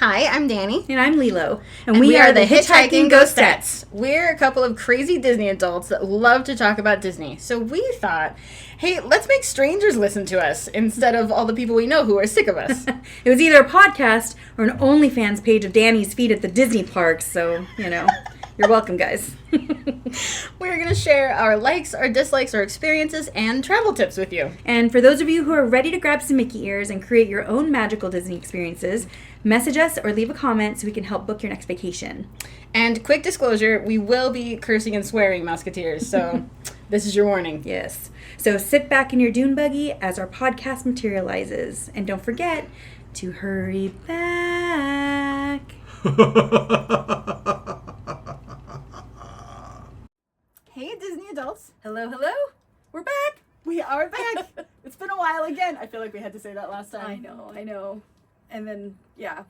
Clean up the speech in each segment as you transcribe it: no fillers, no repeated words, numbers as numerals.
Hi, I'm Dani. And I'm Lilo. And we are the Hitchhiking Ghostettes. We're a couple of crazy Disney adults that love to talk about Disney. So we thought, hey, let's make strangers listen to us instead of all the people we know who are sick of us. It was either a podcast or an OnlyFans page of Dani's feet at the Disney parks. So, you're welcome, guys. We're going to share our likes, our dislikes, our experiences, and travel tips with you. And for those of you who are ready to grab some Mickey ears and create your own magical Disney experiences, message us or leave a comment so we can help book your next vacation. And quick disclosure, we will be cursing and swearing, Musketeers, so this is your warning. Yes. So sit back in your dune buggy as our podcast materializes. And don't forget to hurry back. Hey, Disney adults. Hello, hello. We're back. We are back. It's been a while again. I feel like we had to say that last time. I know. And then,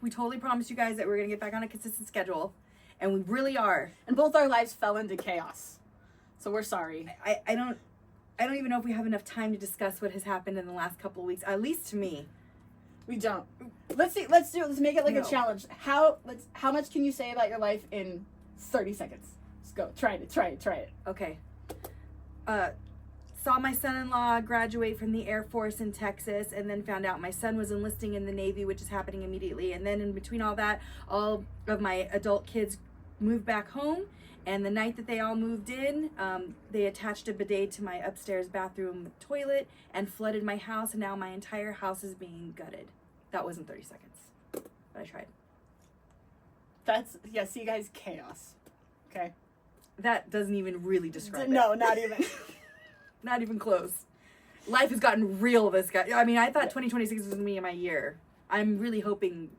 we totally promised you guys that we're going to get back on a consistent schedule. And we really are. And both our lives fell into chaos. So we're sorry. I don't even know if we have enough time to discuss what has happened in the last couple of weeks, at least to me. We don't. Let's make it like a challenge. How much can you say about your life in 30 seconds? Let's go. Try it. Okay. Saw my son-in-law graduate from the Air Force in Texas, and then found out my son was enlisting in the Navy, which is happening immediately. And then in between all that, all of my adult kids moved back home. And the night that they all moved in, they attached a bidet to my upstairs bathroom toilet and flooded my house. And now my entire house is being gutted. That wasn't 30 seconds, but I tried. See, guys, chaos. Okay. That doesn't even really describe it. No, not even. Not even close. Life has gotten real this guy. I mean, I thought 2026 was going to be my year. I'm really hoping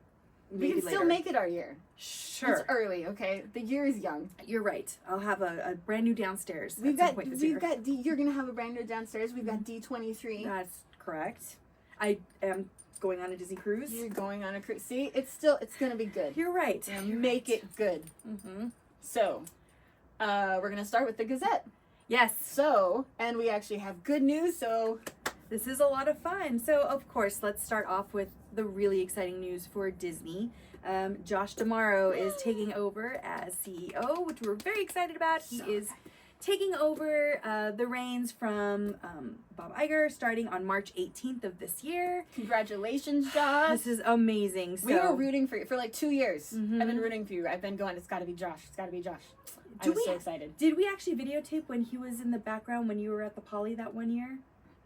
maybe we can still make it our year. Sure. It's early, okay? The year is young. You're right. I'll have a brand new downstairs You're going to have a brand new downstairs. We've got D23. That's correct. I am going on a Disney cruise. You're going on a cruise. See, it's going to be good. You're right. Make it good. Mm-hmm. So, we're going to start with the Gazette. Yes. So, and we actually have good news, so this is a lot of fun. So, of course, let's start off with the really exciting news for Disney. Josh D'Amaro is taking over as CEO, which we're very excited about. He is taking over the reins from Bob Iger starting on March 18th of this year. Congratulations, Josh. This is amazing. We were rooting for you for like 2 years. Mm-hmm. I've been rooting for you. I've been going, it's got to be Josh. It's got to be Josh. I was so excited. Did we actually videotape when he was in the background when you were at the Poly that one year?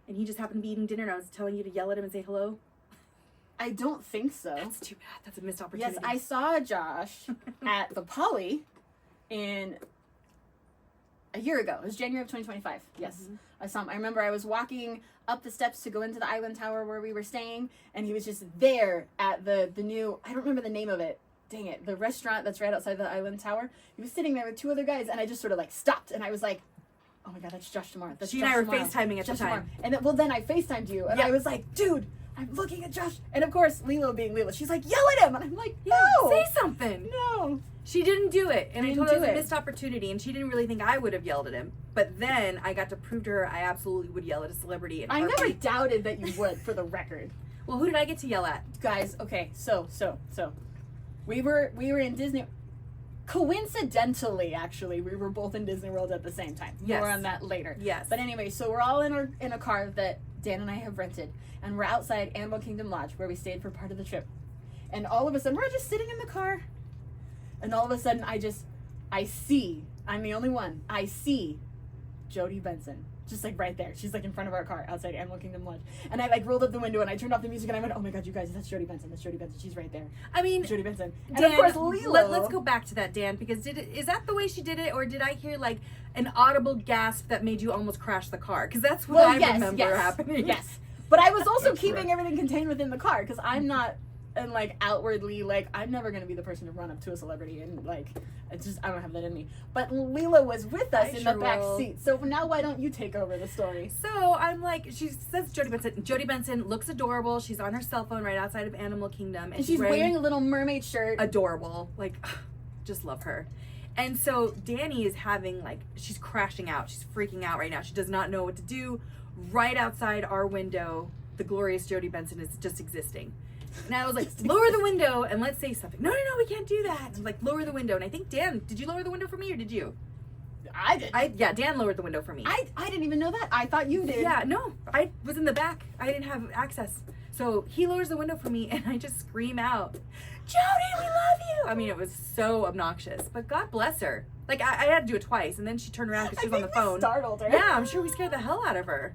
And he just happened to be eating dinner and I was telling you to yell at him and say hello? I don't think so. That's too bad. That's a missed opportunity. Yes, I saw Josh at the Poly in a year ago. It was January of 2025. Yes. Mm-hmm. I saw him. I remember I was walking up the steps to go into the island tower where we were staying, and he was just there at the new, I don't remember the name of it. Dang it, the restaurant that's right outside the island tower. He was sitting there with 2 other guys, and I just sort of like stopped, and I was like, oh my god, that's Josh D'Amaro. She and I were FaceTiming at the time. And then I FaceTimed you, and I was like, dude, I'm looking at Josh. And of course, Lilo being Lilo, she's like, yell at him. And I'm like, no. Say something. No. She didn't do it. And I told her it was a missed opportunity, and she didn't really think I would have yelled at him. But then I got to prove to her I absolutely would yell at a celebrity. I never doubted that you would, for the record. Well, who did I get to yell at? Guys, okay, so. We were in Disney. Coincidentally, actually, we were both in Disney World at the same time. Yes. More on that later. Yes. But anyway, so we're all in a car that Dan and I have rented, and we're outside Animal Kingdom Lodge where we stayed for part of the trip. And all of a sudden, we're just sitting in the car, and all of a sudden, I see, I'm the only one, I see Jodie Benson. Just like right there. She's like in front of our car outside Animal Kingdom Lodge. And I like rolled up the window and I turned off the music and I went, oh my god, you guys, that's Jodie Benson. That's Jodie Benson. She's right there. I mean, Jodie Benson. And Dan, of course, Lilo. Let's go back to that, Dan, because is that the way she did it, or did I hear like an audible gasp that made you almost crash the car? Because that's what I remember happening. Yes. But I was also keeping everything contained within the car because I'm not, and like outwardly, like I'm never going to be the person to run up to a celebrity and like, I don't have that in me. But Lilo was with us in the back seat. So now why don't you take over the story? So I'm like, she says Jodie Benson. Jodie Benson looks adorable. She's on her cell phone right outside of Animal Kingdom. And she's wearing a little mermaid shirt. Adorable. Like, just love her. And so Dani is having she's crashing out. She's freaking out right now. She does not know what to do. Right outside our window, the glorious Jodie Benson is just existing. And I was like, lower the window and let's say something. No, we can't do that. I'm like, lower the window. And I think Dan, did you lower the window for me or did you? I did. Yeah, Dan lowered the window for me. I didn't even know that. I thought you did. Yeah, no, I was in the back. I didn't have access. So he lowers the window for me and I just scream out, Jody, we love you. I mean, it was so obnoxious, but God bless her. Like, I had to do it twice and then she turned around because she was on the phone. Startled her. Yeah, I'm sure we scared the hell out of her.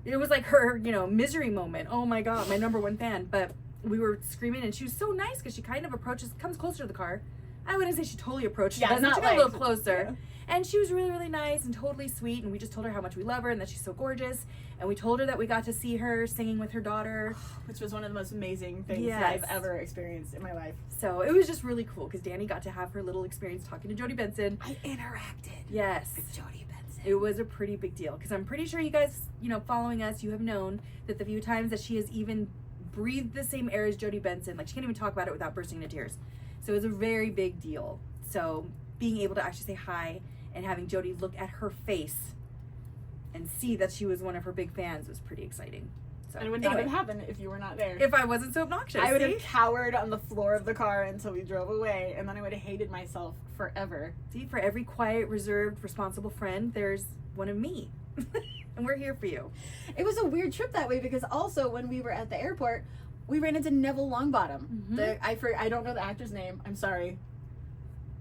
It was like her, misery moment. Oh my God, my number one fan. But we were screaming and she was so nice because she kind of comes closer to the car. I wouldn't say she totally approached. Yeah, she got a little closer. Yeah. And she was really, really nice and totally sweet. And we just told her how much we love her and that she's so gorgeous. And we told her that we got to see her singing with her daughter. Which was one of the most amazing things that I've ever experienced in my life. So it was just really cool because Dani got to have her little experience talking to Jodi Benson. I interacted. Yes. With Jodi Benson. It was a pretty big deal because I'm pretty sure you guys, following us, you have known that the few times that she has even breathed the same air as Jodi Benson, like she can't even talk about it without bursting into tears. So it was a very big deal. So being able to actually say hi and having Jodi look at her face and see that she was one of her big fans was pretty exciting. So, and it would not have happened if you were not there. If I wasn't so obnoxious. I would have cowered on the floor of the car until we drove away, and then I would have hated myself forever. See, for every quiet, reserved, responsible friend, there's one of me. And we're here for you. It was a weird trip that way because also when we were at the airport, we ran into Neville Longbottom. Mm-hmm. I don't know the actor's name. I'm sorry.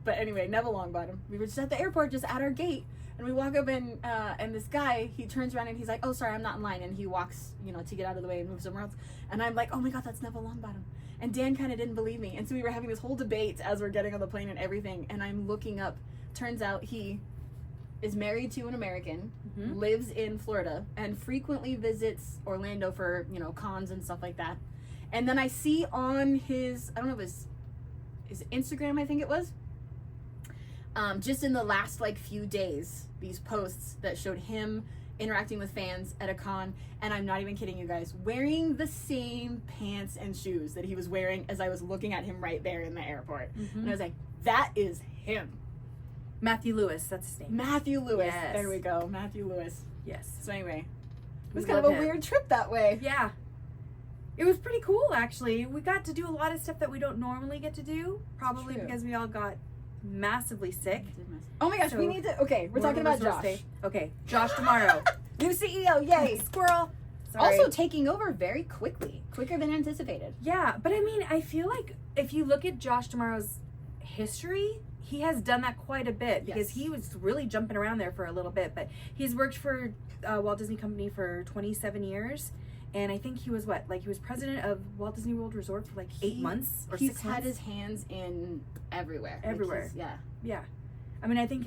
But anyway, Neville Longbottom. We were just at the airport, just at our gate. And we walk up and this guy, he turns around and he's like, oh, sorry, I'm not in line. And he walks, to get out of the way and move somewhere else. And I'm like, oh my God, that's Neville Longbottom. And Dan kind of didn't believe me. And so we were having this whole debate as we're getting on the plane and everything. And I'm looking up. Turns out he is married to an American, lives in Florida, and frequently visits Orlando for, cons and stuff like that. And then I see on his, I don't know if his Instagram, I think it was, just in the last few days, these posts that showed him interacting with fans at a con, and I'm not even kidding you guys, wearing the same pants and shoes that he was wearing as I was looking at him right there in the airport. And I was like, that is him. Matthew Lewis, that's his name. Matthew Lewis. Yes. There we go. Matthew Lewis. Yes. So anyway, it was kind of a weird trip that way. Yeah. It was pretty cool, actually. We got to do a lot of stuff that we don't normally get to do, probably because we all got massively sick. Oh my gosh, we need to, we're talking about Josh. Okay, Josh tomorrow. New CEO, yay. Squirrel. Sorry. Also taking over very quickly, quicker than anticipated. Yeah, but I mean, I feel like if you look at Josh tomorrow's history, he has done that quite a bit because he was really jumping around there for a little bit, but he's worked for Walt Disney Company for 27 years. And I think he was he was president of Walt Disney World Resort for 8 months or 6 months. He's had his hands in everywhere. Everywhere. Yeah. I mean, I think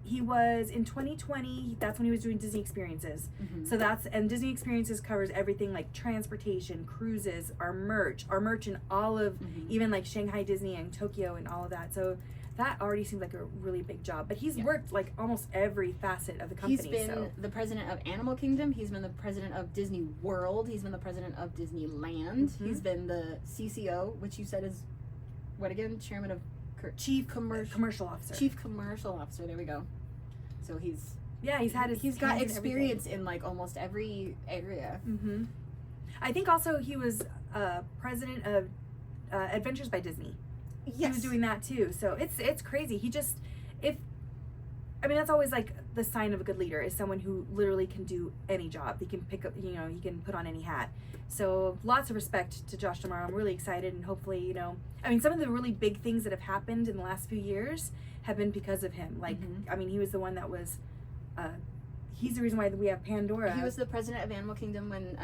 he was in 2020, that's when he was doing Disney Experiences. So and Disney Experiences covers everything like transportation, cruises, our merch in all of, even Shanghai Disney and Tokyo and all of that. So that already seemed like a really big job. But he's worked almost every facet of the company. He's been the president of Animal Kingdom. He's been the president of Disney World. He's been the president of Disneyland. He's been the CCO, which you said is, what again? Chairman of... Chief Commercial Officer. Chief Commercial Officer. There we go. So he's got experience in almost every area. I think also he was president of Adventures by Disney. Yes. He was doing that too. So it's crazy. That's always the sign of a good leader is someone who literally can do any job. He can pick up, he can put on any hat. So lots of respect to Josh tomorrow. I'm really excited and hopefully, some of the really big things that have happened in the last few years have been because of him. He was the one that was, he's the reason why we have Pandora. He was the president of Animal Kingdom when,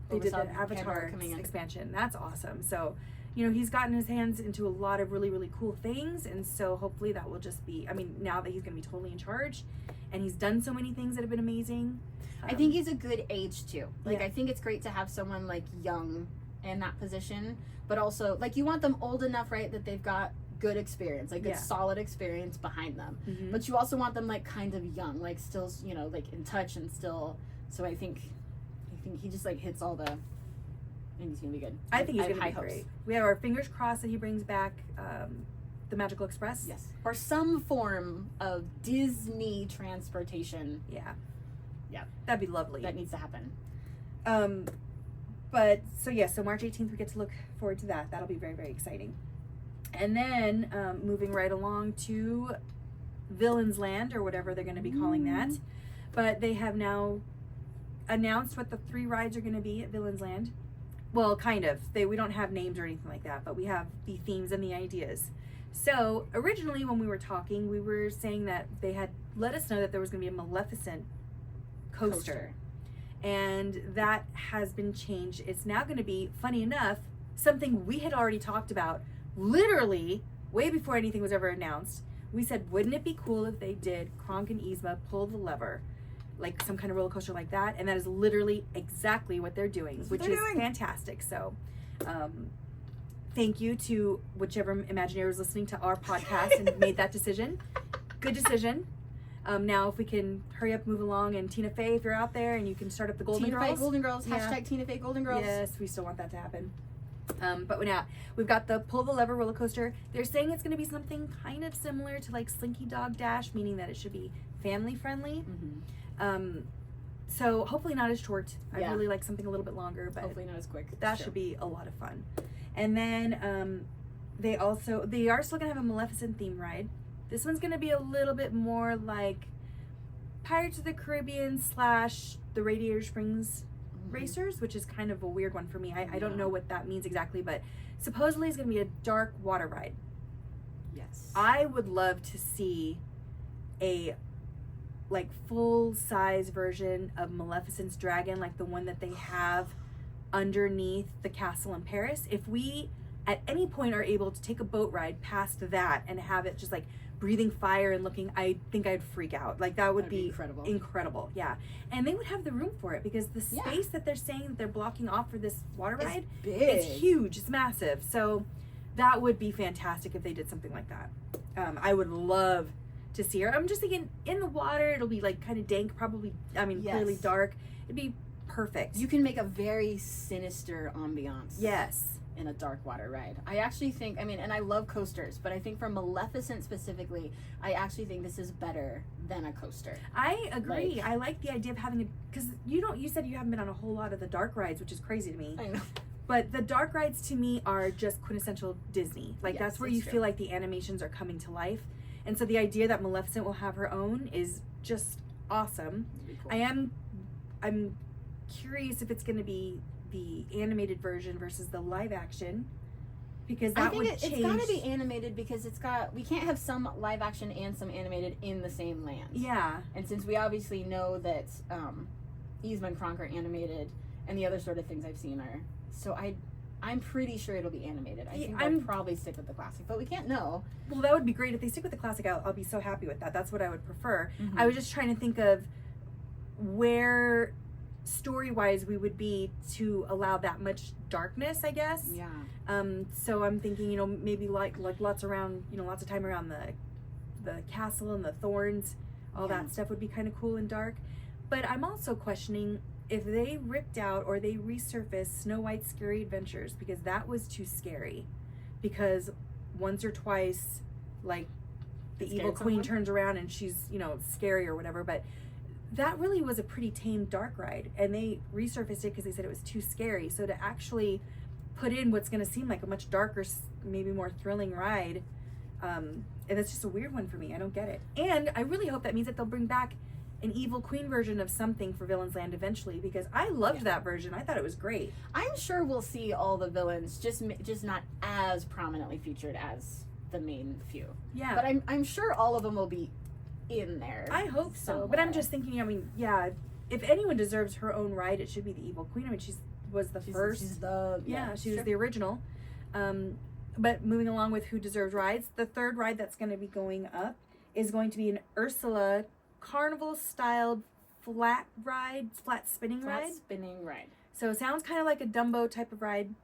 they did the Avatar expansion. That's awesome. So, he's gotten his hands into a lot of really, really cool things. And so hopefully that will just be, now that he's going to be totally in charge and he's done so many things that have been amazing. I think he's a good age too. I think it's great to have someone young in that position, but also you want them old enough, right, that they've got good experience, good solid experience behind them. But you also want them kind of young, still, in touch and still. So I think he just hits all the... I think he's gonna be good. I think he's gonna be great. We have our fingers crossed that he brings back the Magical Express. Yes. Or some form of Disney transportation. Yeah. Yeah. That'd be lovely. That needs to happen. But so March 18th we get to look forward to that. That'll be very, very exciting. And then moving right along to Villains Land, or whatever they're going to be calling that. But they have now announced what the 3 rides are going to be at Villains Land. Well, kind of. We don't have names or anything like that, but we have the themes and the ideas. So originally when we were talking, we were saying that they had let us know that there was going to be a Maleficent coaster. And that has been changed. It's now going to be, funny enough, something we had already talked about literally way before anything was ever announced. We said, wouldn't it be cool if they did Kronk and Yzma pull the lever, like some kind of roller coaster like that? And that is literally exactly what they're doing, which is fantastic. So thank you to whichever Imagineer was listening to our podcast and made that decision. Good decision. Now if we can hurry up, move along, and Tina Fey, if you're out there, and you can start up the Golden Girls. Tina Fey Golden Girls. Hashtag Tina Fey Golden Girls. Yes, we still want that to happen. But we've got the pull the lever roller coaster. They're saying it's going to be something kind of similar to like Slinky Dog Dash, meaning that it should be family friendly. So hopefully not as short. I'd really like something a little bit longer, but hopefully not as quick. That should be a lot of fun. And then they are still going to have a Maleficent theme ride. This one's going to be a little bit more like Pirates of the Caribbean / the Radiator Springs Racers, which is kind of a weird one for me. I don't know what that means exactly, but supposedly it's going to be a dark water ride. Yes. I would love to see a like full-size version of Maleficent's dragon, like the one that they have underneath the castle in Paris. If we at any point are able to take a boat ride past that and have it just like breathing fire and looking, I think I'd freak out. Like that would be incredible. Yeah. And they would have the room for it because the space that they're saying that they're blocking off for this water ride, it's huge, it's massive. So that would be fantastic if they did something like that. I would love to see her. I'm just thinking in the water, it'll be like kind of dank, probably, clearly dark. It'd be perfect. You can make a very sinister ambiance. Yes. In a dark water ride. I actually think, and I love coasters, but I think for Maleficent specifically, I actually think this is better than a coaster. I agree. I like the idea of having because you said you haven't been on a whole lot of the dark rides, which is crazy to me. I know. But the dark rides to me are just quintessential Disney. Like that's where you feel like the animations are coming to life. And so the idea that Maleficent will have her own is just awesome. Cool. I'm curious if it's going to be the animated version versus the live action, because that would change. It's got to be animated because we can't have some live action and some animated in the same land. Yeah. And since we obviously know that Yzma and Kronk are animated, and the other sort of things I've seen are, so I'm pretty sure it'll be animated. I think they'll probably stick with the classic, but we can't know. Well, that would be great if they stick with the classic. I'll be so happy with that. That's what I would prefer. I was just trying to think of where story-wise we would be to allow that much darkness, I guess. Yeah. So I'm thinking, maybe like lots of time around the castle and the thorns, all that stuff would be kind of cool and dark. But I'm also questioning if they ripped out or they resurfaced Snow White's Scary Adventures, because that was too scary. Because once or twice, like the evil queen turns around and she's, scary or whatever, but that really was a pretty tame dark ride, and they resurfaced it because they said it was too scary. So to actually put in what's going to seem like a much darker, maybe more thrilling ride, and that's just a weird one for me. I don't get it. And I really hope that means that they'll bring back an evil queen version of something for Villains Land eventually, because I loved that version. I thought it was great. I'm sure we'll see all the villains, just not as prominently featured as the main few. Yeah. But I'm sure all of them will be in there. I hope so. But I'm just thinking, if anyone deserves her own ride, it should be the evil queen. She was the first. She's she was the original. But moving along with who deserves rides, the third ride that's going to be going up is going to be an Ursula carnival-styled flat spinning ride. So it sounds kind of like a Dumbo type of ride.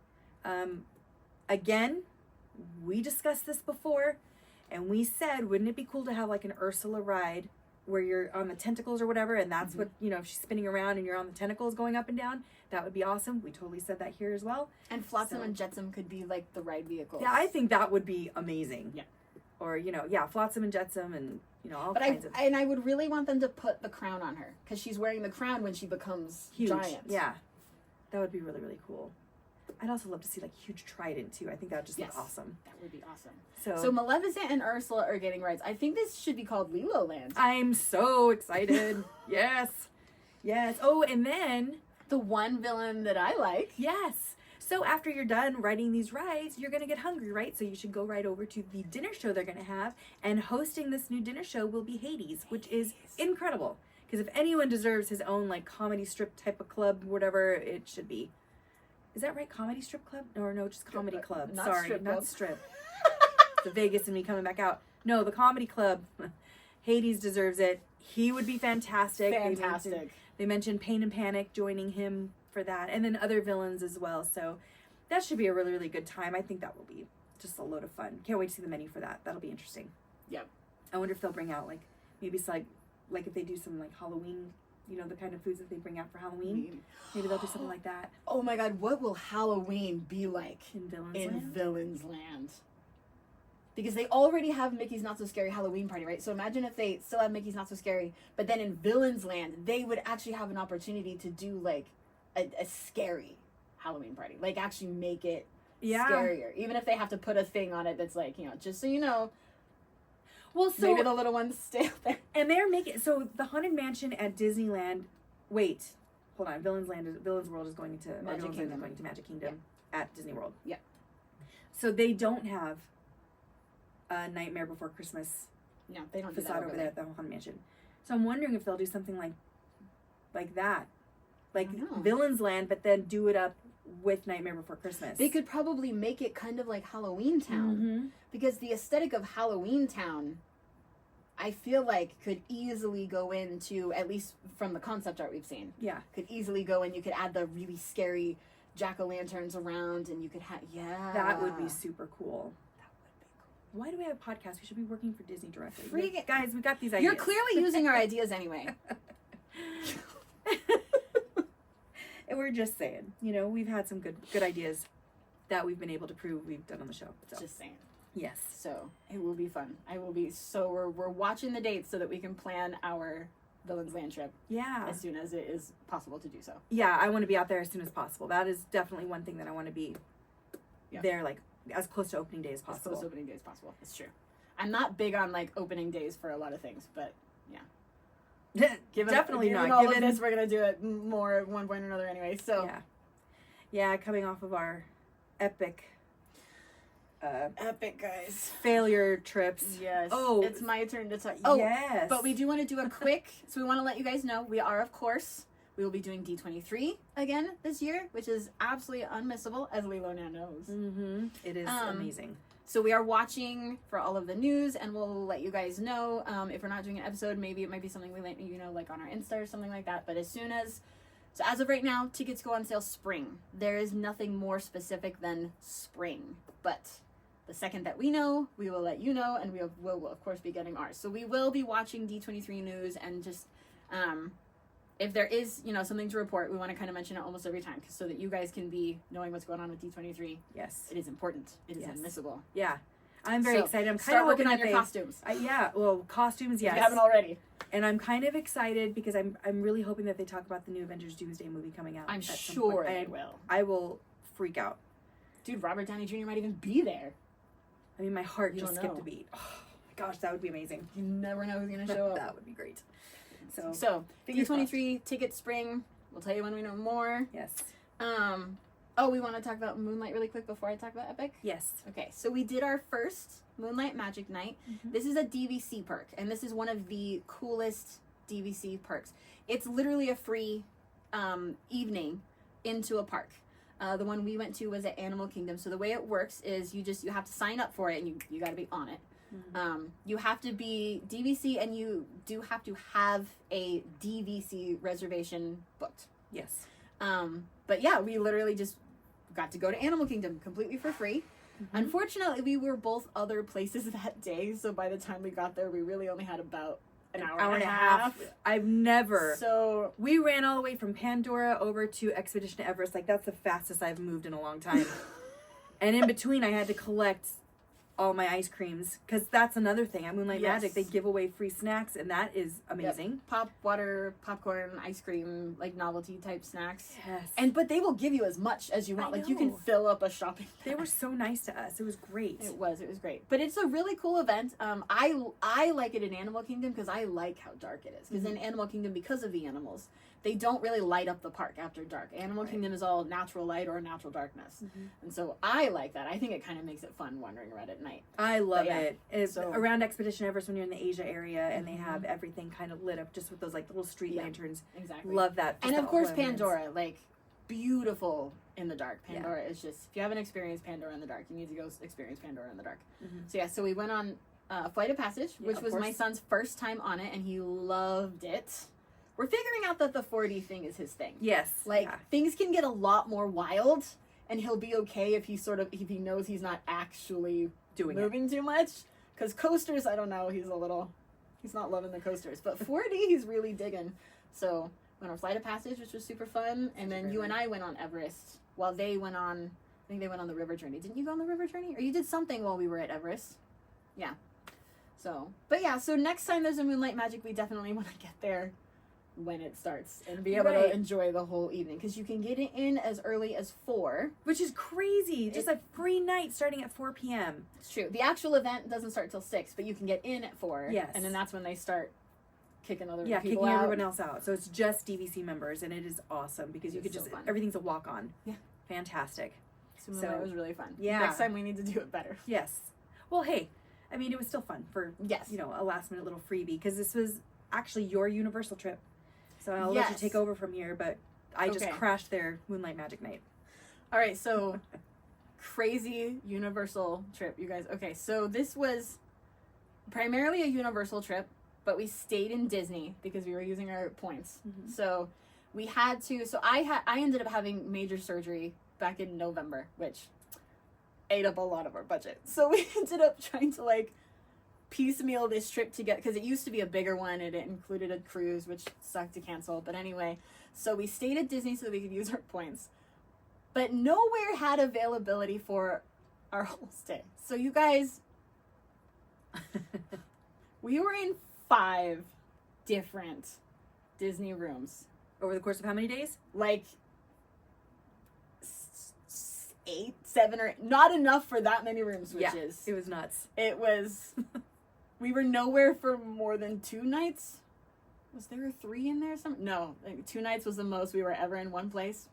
Again, we discussed this before. And we said, wouldn't it be cool to have like an Ursula ride where you're on the tentacles or whatever, and that's what, if she's spinning around and you're on the tentacles going up and down, that would be awesome. We totally said that here as well. And Flotsam and Jetsam could be like the ride vehicles. Yeah, I think that would be amazing. Yeah. Or, Flotsam and Jetsam and, all kinds of... And I would really want them to put the crown on her, because she's wearing the crown when she becomes huge. Giant. Yeah. That would be really, really cool. I'd also love to see like huge trident too. I think that would just look awesome. That would be awesome. So Maleficent and Ursula are getting rides. I think this should be called Lilo Land. I'm so excited. Yes. Yes. Oh, and then The one villain that I like. yes. So after you're done riding these rides, you're going to get hungry, right? So you should go right over to the dinner show they're going to have. And hosting this new dinner show will be Hades, which is incredible. Because if anyone deserves his own like comedy strip type of club, whatever it should be. Is that right? Comedy strip club? Or no, just comedy club. Not Sorry, strip not club. strip. The Vegas and me coming back out. No, the comedy club. Hades deserves it. He would be fantastic. Fantastic. They mentioned Pain and Panic joining him for that. And then other villains as well. So that should be a really, really good time. I think that will be just a load of fun. Can't wait to see the menu for that. That'll be interesting. Yep. I wonder if they'll bring out like, maybe it's like if they do some like Halloween, you know, the kind of foods that they bring out for Halloween. Maybe they'll do something like that. Oh my God, what will Halloween be like In Villains in Land? Villains Land? Because they already have Mickey's Not So Scary Halloween Party, right? So imagine if they still have Mickey's Not So Scary, but then in Villains Land, they would actually have an opportunity to do like a scary Halloween party. Like actually make it scarier. Even if they have to put a thing on it that's like, you know, just so you know, Well, so maybe the little ones stay out there. and they're making so the Haunted Mansion at Disneyland. Wait, hold on. Villains World is going to Magic Kingdom. Going to Magic Kingdom at Disney World. Yeah. So they don't have a Nightmare Before Christmas No, they don't do that facade over there at the Haunted Mansion. So I'm wondering if they'll do something like that, like I don't know. Villains Land, but then do it up with Nightmare Before Christmas. They could probably make it kind of like Halloween Town. Mm-hmm. Because the aesthetic of Halloween Town, I feel like could easily go into, at least from the concept art we've seen, Yeah. could easily go in. You could add the really scary jack-o'-lanterns around, and you could have, That would be super cool. That would be cool. Why do we have a podcast? We should be working for Disney directly. Freak- Guys, we got these ideas. You're clearly using our ideas anyway. And we're just saying, you know, we've had some good ideas that we've been able to prove we've done on the show. So Just saying. yes. So it will be fun. We're watching the dates so that we can plan our Villains Land trip Yeah. as soon as it is possible to do so. Yeah, I want to be out there as soon as possible. That is definitely one thing that I want to be there, like as close to opening day as As possible. close to opening day as possible. It's true. I'm not big on like opening days for a lot of things, but Definitely given not. all Given of this, we're gonna do it more at one point or another anyway. So yeah, coming off of our epic epic, guys. failure trips. Yes. Oh, it's my turn to talk. yes. But we do want to do a quick. So we want to let you guys know we are, of course, we will be doing D23 again this year, which is absolutely unmissable, as Lilo now knows. Mm-hmm. It is amazing. So we are watching for all of the news, and we'll let you guys know if we're not doing an episode. Maybe it might be something we let you know, like on our Insta or something like that. But as of right now, tickets go on sale spring. There is nothing more specific than spring. But the second that we know, we will let you know, and we will of course be getting ours. So we will be watching D23 news, and just if there is something to report, we want to kind of mention it almost every time, so that you guys can be knowing what's going on with D23. Yes. It is important. It is admissible. Yeah. I'm very excited. I'm kind start of working hoping on your costumes. Costumes, yes. If you haven't already. And I'm kind of excited because I'm really hoping that they talk about the new Avengers Doomsday movie coming out. I'm sure they will. I will freak out. Dude, Robert Downey Jr. might even be there. I mean, my heart You just don't skipped know. a beat. Oh my gosh, that would be amazing. You never know who's going to show up. That would be great. So fingers D23 ticket spring. We'll tell you when we know more. Yes. We want to talk about Moonlight really quick before I talk about Epic. Yes. Okay, so we did our first Moonlight Magic night. Mm-hmm. This is a DVC perk, and this is one of the coolest DVC perks. It's literally a free evening into a park. The one we went to was at Animal Kingdom. So the way it works is you have to sign up for it, and you got to be on it. Mm-hmm. You have to be DVC, and you do have to have a DVC reservation booked. Yes. But yeah, we literally just got to go to Animal Kingdom completely for free. Mm-hmm. Unfortunately, we were both other places that day, so by the time we got there, we really only had about an hour and a half. I've never. So we ran all the way from Pandora over to Expedition Everest. Like, that's the fastest I've moved in a long time. And in between, I had to collect all my ice creams, because that's another thing at Moonlight Yes. Magic, they give away free snacks, and that is amazing. Pop, water, popcorn, ice cream, like novelty type snacks. Yes. But they will give you as much as you want. I Like you can know. fill up a shopping bag. They were so nice to us. It was great. It was great. But it's a really cool event. I like it in Animal Kingdom because I like how dark it is. Because in Animal Kingdom, because of the animals, they don't really light up the park after dark. Animal Kingdom is all natural light or natural darkness. And so I like that. I think it kind of makes it fun wandering around at night. I love it. It's So- around Expedition Everest when you're in the Asia area, and they have everything kind of lit up just with those like little street lanterns. Exactly. Love that. And Just of the course, whole ambience. Pandora, like beautiful in the dark. Pandora is just, if you haven't experienced Pandora in the dark, you need to go experience Pandora in the dark. So yeah, so we went on Flight of Passage, which of was my course. son's first time on it, and he loved it. We're figuring out that the 4D thing is his thing. Yes. Like yeah. things can get a lot more wild, and he'll be okay if if he knows he's not actually Doing it. moving too much. Because coasters, I don't know, he's not loving the coasters. But 4D, he's really digging. So went on Flight of Passage, which was super fun, and then you and I went on Everest while they went on. I think they went on the river journey. Didn't you go on the river journey, or you did something while we were at Everest? Yeah. So, but yeah. So next time there's a Moonlight Magic, we definitely want to get there when it starts and be able to enjoy the whole evening, because you can get it in as early as 4, Which is crazy. Just a free night starting at 4 p.m. It's true. The actual event doesn't start till 6, but you can get in at 4. Yes. And then that's when they start kicking other Yeah, people kicking out. everyone else out. So it's just DVC members, and it is awesome because you It's could so just fun. everything's a walk on. Yeah. Fantastic. So it was really fun. Yeah. Next time we need to do it better. Yes. Well, hey, I mean, it was still fun for Yes. a last minute little freebie, because this was actually your Universal trip. So I'll let you take over from here, but I just crashed their Moonlight Magic night. All right, so crazy Universal trip, you guys. Okay, so this was primarily a Universal trip, but we stayed in Disney because we were using our points. So we had to. So I ended up having major surgery back in November, which ate up a lot of our budget. So we ended up trying to like piecemeal this trip together, because it used to be a bigger one and it included a cruise, which sucked to cancel. But anyway, so we stayed at Disney so that we could use our points, but nowhere had availability for our whole stay. So you guys, we were in 5 different Disney rooms Over the course of how many days? like 8, 7, or not enough for that many room switches. It was nuts. It was. We were nowhere for more than 2 nights. Was there a 3 in there? No, like 2 nights was the most we were ever in one place.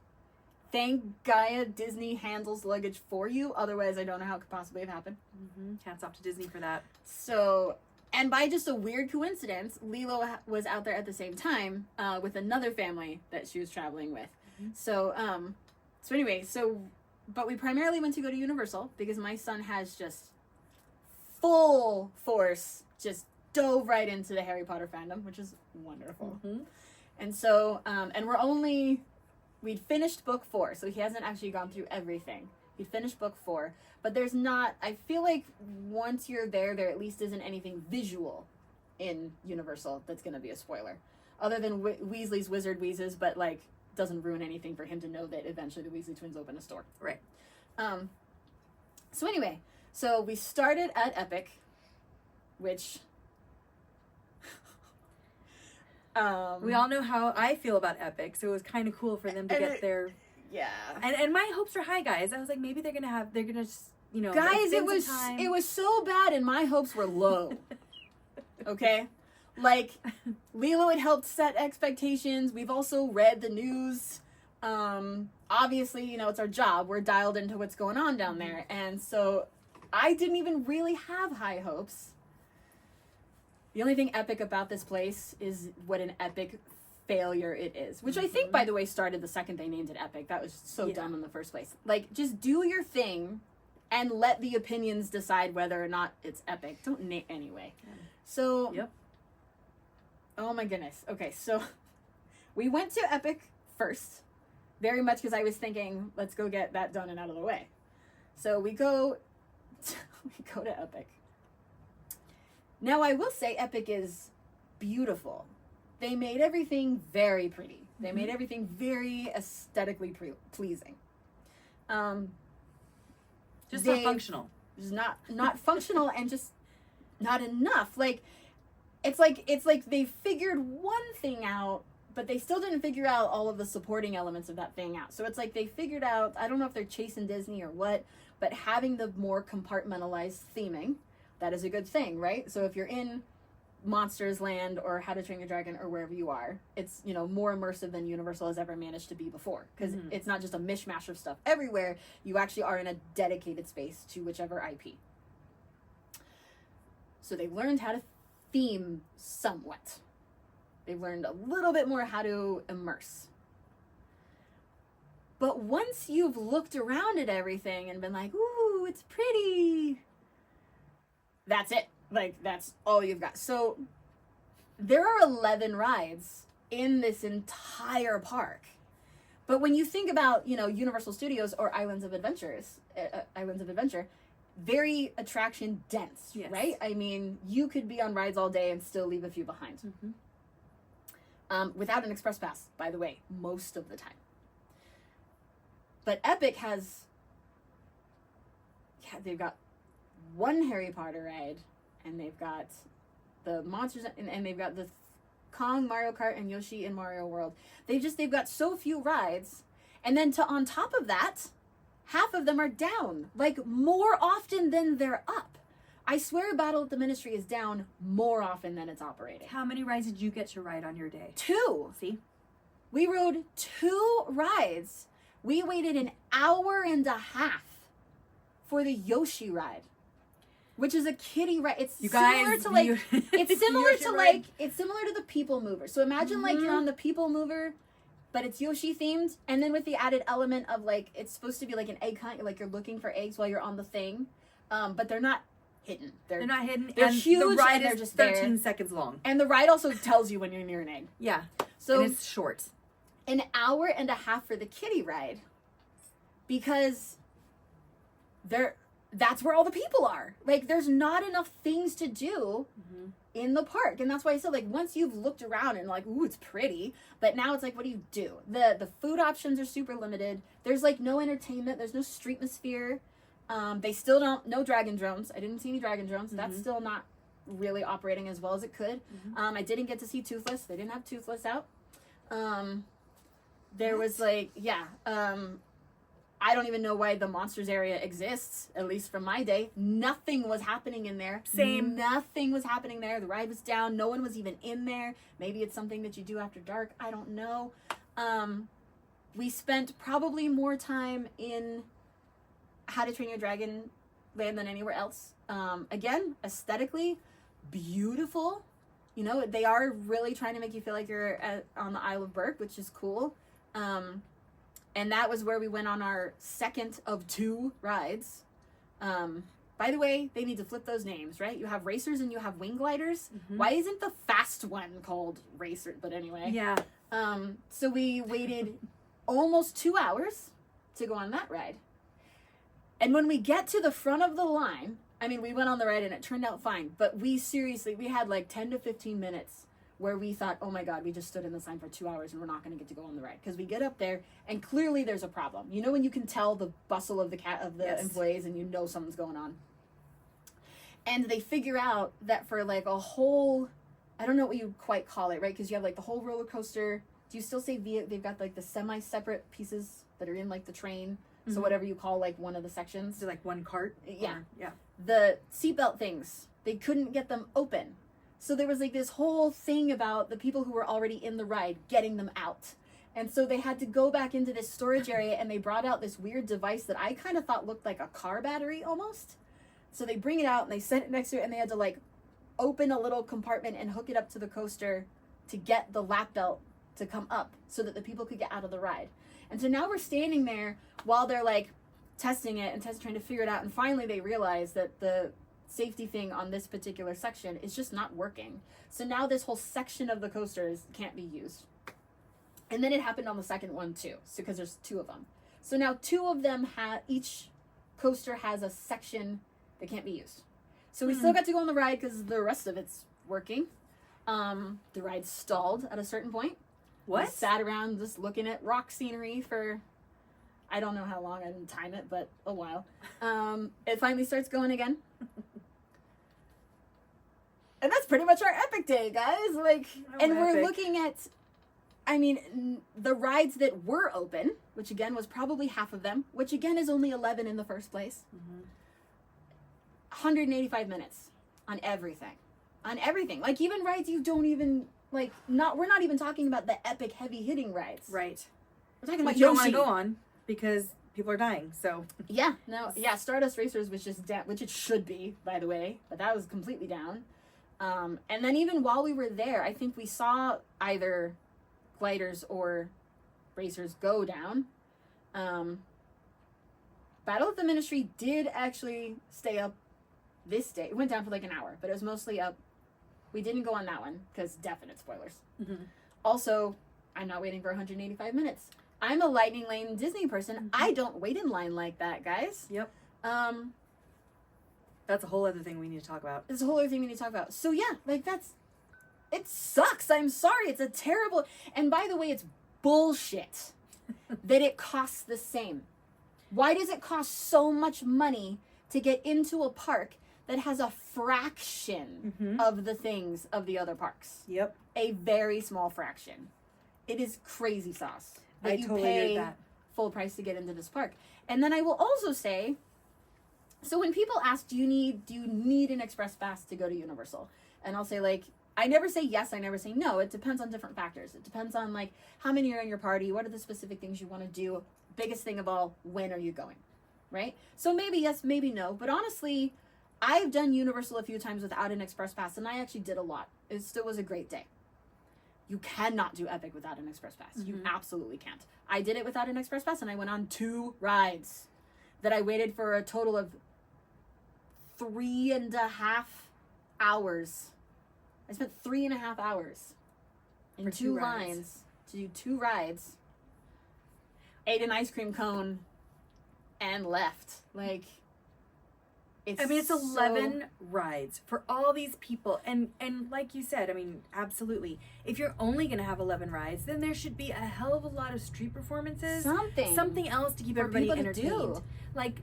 Thank Gaia Disney handles luggage for you. Otherwise, I don't know how it could possibly have happened. Hats off to Disney for that. So, and by just a weird coincidence, Lilo was out there at the same time with another family that she was traveling with. So anyway, but we primarily went to go to Universal because my son has just full force just dove right into the Harry Potter fandom, which is wonderful. And so, and we'd finished book 4, so he hasn't actually gone through everything. He finished book 4, but there's not, I feel like once you're there at least isn't anything visual in Universal that's going to be a spoiler. Other than Weasley's Wizard Wheezes, but like, doesn't ruin anything for him to know that eventually the Weasley twins open a store. Right. So anyway, so we started at Epic, which we all know how I feel about Epic, so it was kind of cool for them to get their yeah. And my hopes are high, guys. I was like, maybe they're gonna just, guys, it extend some was so bad, and my hopes were low. Okay, like Lilo had helped set expectations. We've also read the news. Obviously, it's our job. We're dialed into what's going on down there, and so I didn't even really have high hopes. The only thing epic about this place is what an epic failure it is, which I think, by the way, started the second they named it Epic. That was so dumb in the first place. Like, just do your thing and let the opinions decide whether or not it's epic. Don't name anyway. So, oh my goodness. Okay, so we went to Epic first, very much because I was thinking, let's go get that done and out of the way. So we go to Epic. Now, I will say Epic is beautiful. They made everything very pretty. They made everything very aesthetically pleasing. Just not functional. just not functional and just not enough. Like it's like they figured one thing out, but they still didn't figure out all of the supporting elements of that thing out. So it's like they figured out, I don't know if they're chasing Disney or what, but having the more compartmentalized theming, that is a good thing, right? So if you're in Monsters Land or How to Train Your Dragon or wherever you are, it's, you know, more immersive than Universal has ever managed to be before, because it's not just a mishmash of stuff everywhere. You actually are in a dedicated space to whichever IP. So they learned how to theme somewhat. They've learned a little bit more how to immerse. But once you've looked around at everything and been like, ooh, it's pretty, that's it. Like, that's all you've got. So there are 11 rides in this entire park. But when you think about, you know, Universal Studios or Islands of Adventure, very attraction dense, right? I mean, you could be on rides all day and still leave a few behind. Without an express pass, by the way, most of the time. But Epic has, they've got one Harry Potter ride, and they've got the Monsters, and they've got the Kong, Mario Kart, and Yoshi in Mario World. They've got so few rides, and then on top of that, half of them are down, like more often than they're up. I swear Battle at the Ministry is down more often than it's operating. How many rides did you get to ride on your day? 2. See? We rode 2 rides. We waited an hour and a half for the Yoshi ride, which is a kiddie ride. It's similar to the People Mover. So imagine like you're on the People Mover, but it's Yoshi themed, and then with the added element of like, it's supposed to be like an egg hunt, like you're looking for eggs while you're on the thing, but they're not hidden. They're not hidden. They're and huge. The ride and they're is just 13 there. seconds long. And the ride also tells you when you're near an egg. Yeah. So and it's short. An hour and a half for the kiddie ride, because that's where all the people are. Like, there's not enough things to do in the park. And that's why I said, like, once you've looked around and like, ooh, it's pretty, but now it's like, what do you do? The food options are super limited. There's like no entertainment. There's no streetmosphere. They still no dragon drones. I didn't see any dragon drones. That's still not really operating as well as it could. I didn't get to see Toothless. They didn't have Toothless out. There was like, I don't even know why the monsters area exists, at least from my day. Nothing was happening in there. Same. Nothing was happening there. The ride was down. No one was even in there. Maybe it's something that you do after dark. I don't know. We spent probably more time in How to Train Your Dragon Land than anywhere else. Again, aesthetically, beautiful. You know, they are really trying to make you feel like you're on the Isle of Berk, which is cool. And that was where we went on our second of 2 rides. By the way, they need to flip those names, right? You have racers and you have wing gliders. Why isn't the fast one called racer? But anyway. Yeah. So we waited almost 2 hours to go on that ride. And when we get to the front of the line, I mean, we went on the ride and it turned out fine. But we had like 10 to 15 minutes where we thought, oh my God, we just stood in this line for 2 hours and we're not going to get to go on the ride. Because we get up there and clearly there's a problem. You know when you can tell the bustle of the employees and you know something's going on. And they figure out that for like a whole, I don't know what you quite call it, right? Because you have like the whole roller coaster. Do you still say they've got like the semi-separate pieces that are in like the train? So whatever you call like one of the sections. So like one cart? Yeah. Yeah. The seatbelt things, they couldn't get them open. So there was like this whole thing about the people who were already in the ride getting them out. And so they had to go back into this storage area and they brought out this weird device that I kind of thought looked like a car battery almost. So they bring it out and they set it next to it and they had to like open a little compartment and hook it up to the coaster to get the lap belt to come up so that the people could get out of the ride. And so now we're standing there while they're like testing it and trying to figure it out. And finally they realize that the safety thing on this particular section is just not working. So now this whole section of the coasters can't be used. And then it happened on the second one too. So because there's 2 of them. So now 2 of them each coaster has a section that can't be used. So we still got to go on the ride because the rest of it's working. The ride stalled at a certain point. What? We sat around just looking at rock scenery for I don't know how long, I didn't time it, but a while. It finally starts going again. And that's pretty much our epic day, guys. Like, and we're looking at, I mean, the rides that were open, which again was probably half of them, which again is only 11 in the first place. 185 minutes on everything. On everything. Like, even rides you don't even, like, we're not even talking about the epic heavy hitting rides. Right. We're talking about you don't Yoshi. want to go on because people are dying, so. Yeah, no, yeah, Stardust Racers was just down, which it should be, by the way, but that was completely down. And then even while we were there, I think we saw either gliders or racers go down. Battle of the Ministry did actually stay up this day. It went down for like an hour, but it was mostly up. We didn't go on that one because definite spoilers. Also, I'm not waiting for 185 minutes. I'm a lightning lane Disney person. I don't wait in line like that, guys. Yep. That's a whole other thing we need to talk about. It's a whole other thing we need to talk about. So yeah, like it sucks. I'm sorry. It's a terrible, and by the way, it's bullshit that it costs the same. Why does it cost so much money to get into a park that has a fraction of the things of the other parks? Yep. A very small fraction. It is crazy sauce that you totally pay get that. Full price to get into this park. And then I will also say, so when people ask, do you need an express pass to go to Universal? And I'll say, like, I never say yes, I never say no. It depends on different factors. It depends on, like, how many are in your party, what are the specific things you want to do, biggest thing of all, when are you going, right? So maybe yes, maybe no. But honestly, I've done Universal a few times without an express pass, and I actually did a lot. It still was a great day. You cannot do Epic without an express pass. You absolutely can't. I did it without an express pass, and I went on 2 rides that I waited for a total of 3.5 hours. I spent 3.5 hours in for 2 lines to do 2 rides, ate an ice cream cone, and left. Like, I mean, it's 11 rides for all these people. And like you said, I mean, absolutely. If you're only going to have 11 rides, then there should be a hell of a lot of street performances. Something else to keep everybody entertained. Like,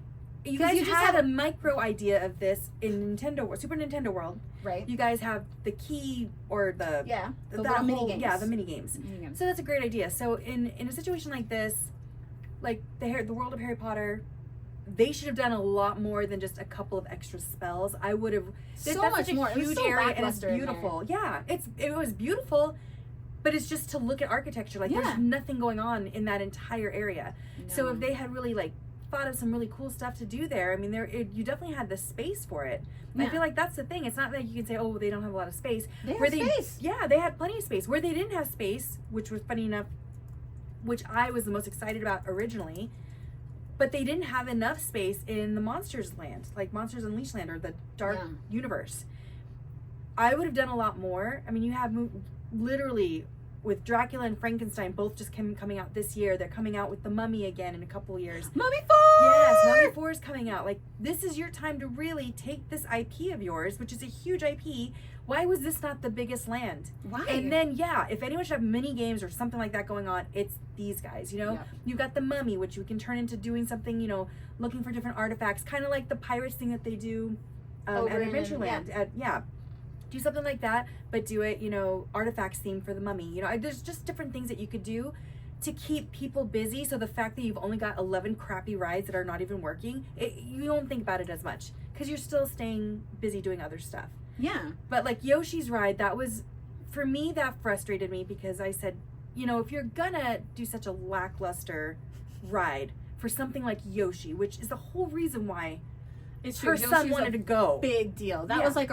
you guys had a micro idea of this in Super Nintendo World. Right. You guys have the key or the mini games. Yeah, the mini games. So that's a great idea. So in a situation like this, like the World of Harry Potter, they should have done a lot more than just a couple of extra spells. I would have so much more. Huge it was so area and it's beautiful. Yeah, it was beautiful, but it's just to look at architecture. Like there's nothing going on in that entire area. No. So if they had really like thought of some really cool stuff to do there, I mean, you definitely had the space for it. I feel like that's the thing. It's not like you can say, oh, they don't have a lot of space. They had space. Yeah, they had plenty of space. Where they didn't have space, which was funny enough, which I was the most excited about originally, but they didn't have enough space in the Monsters Land, like Monsters Unleashed Land or the Dark Universe. I would have done a lot more. I mean, you have literally with Dracula and Frankenstein both just coming out this year. They're coming out with The Mummy again in a couple years. Mummy 4! Yes, Mummy 4 is coming out. Like, this is your time to really take this IP of yours, which is a huge IP. Why was this not the biggest land? Why? And then, if anyone should have mini games or something like that going on, it's these guys, you know? Yeah. You've got The Mummy, which you can turn into doing something, you know, looking for different artifacts, kind of like the Pirates thing that they do at Adventureland. Do something like that, but do it, you know, artifacts themed for The Mummy. You know, there's just different things that you could do to keep people busy. So the fact that you've only got 11 crappy rides that are not even working, you don't think about it as much because you're still staying busy doing other stuff. Yeah. But like Yoshi's ride, that was, for me, that frustrated me because I said, you know, if you're gonna do such a lackluster ride for something like Yoshi, which is the whole reason why her son wanted to go. Big deal. That was like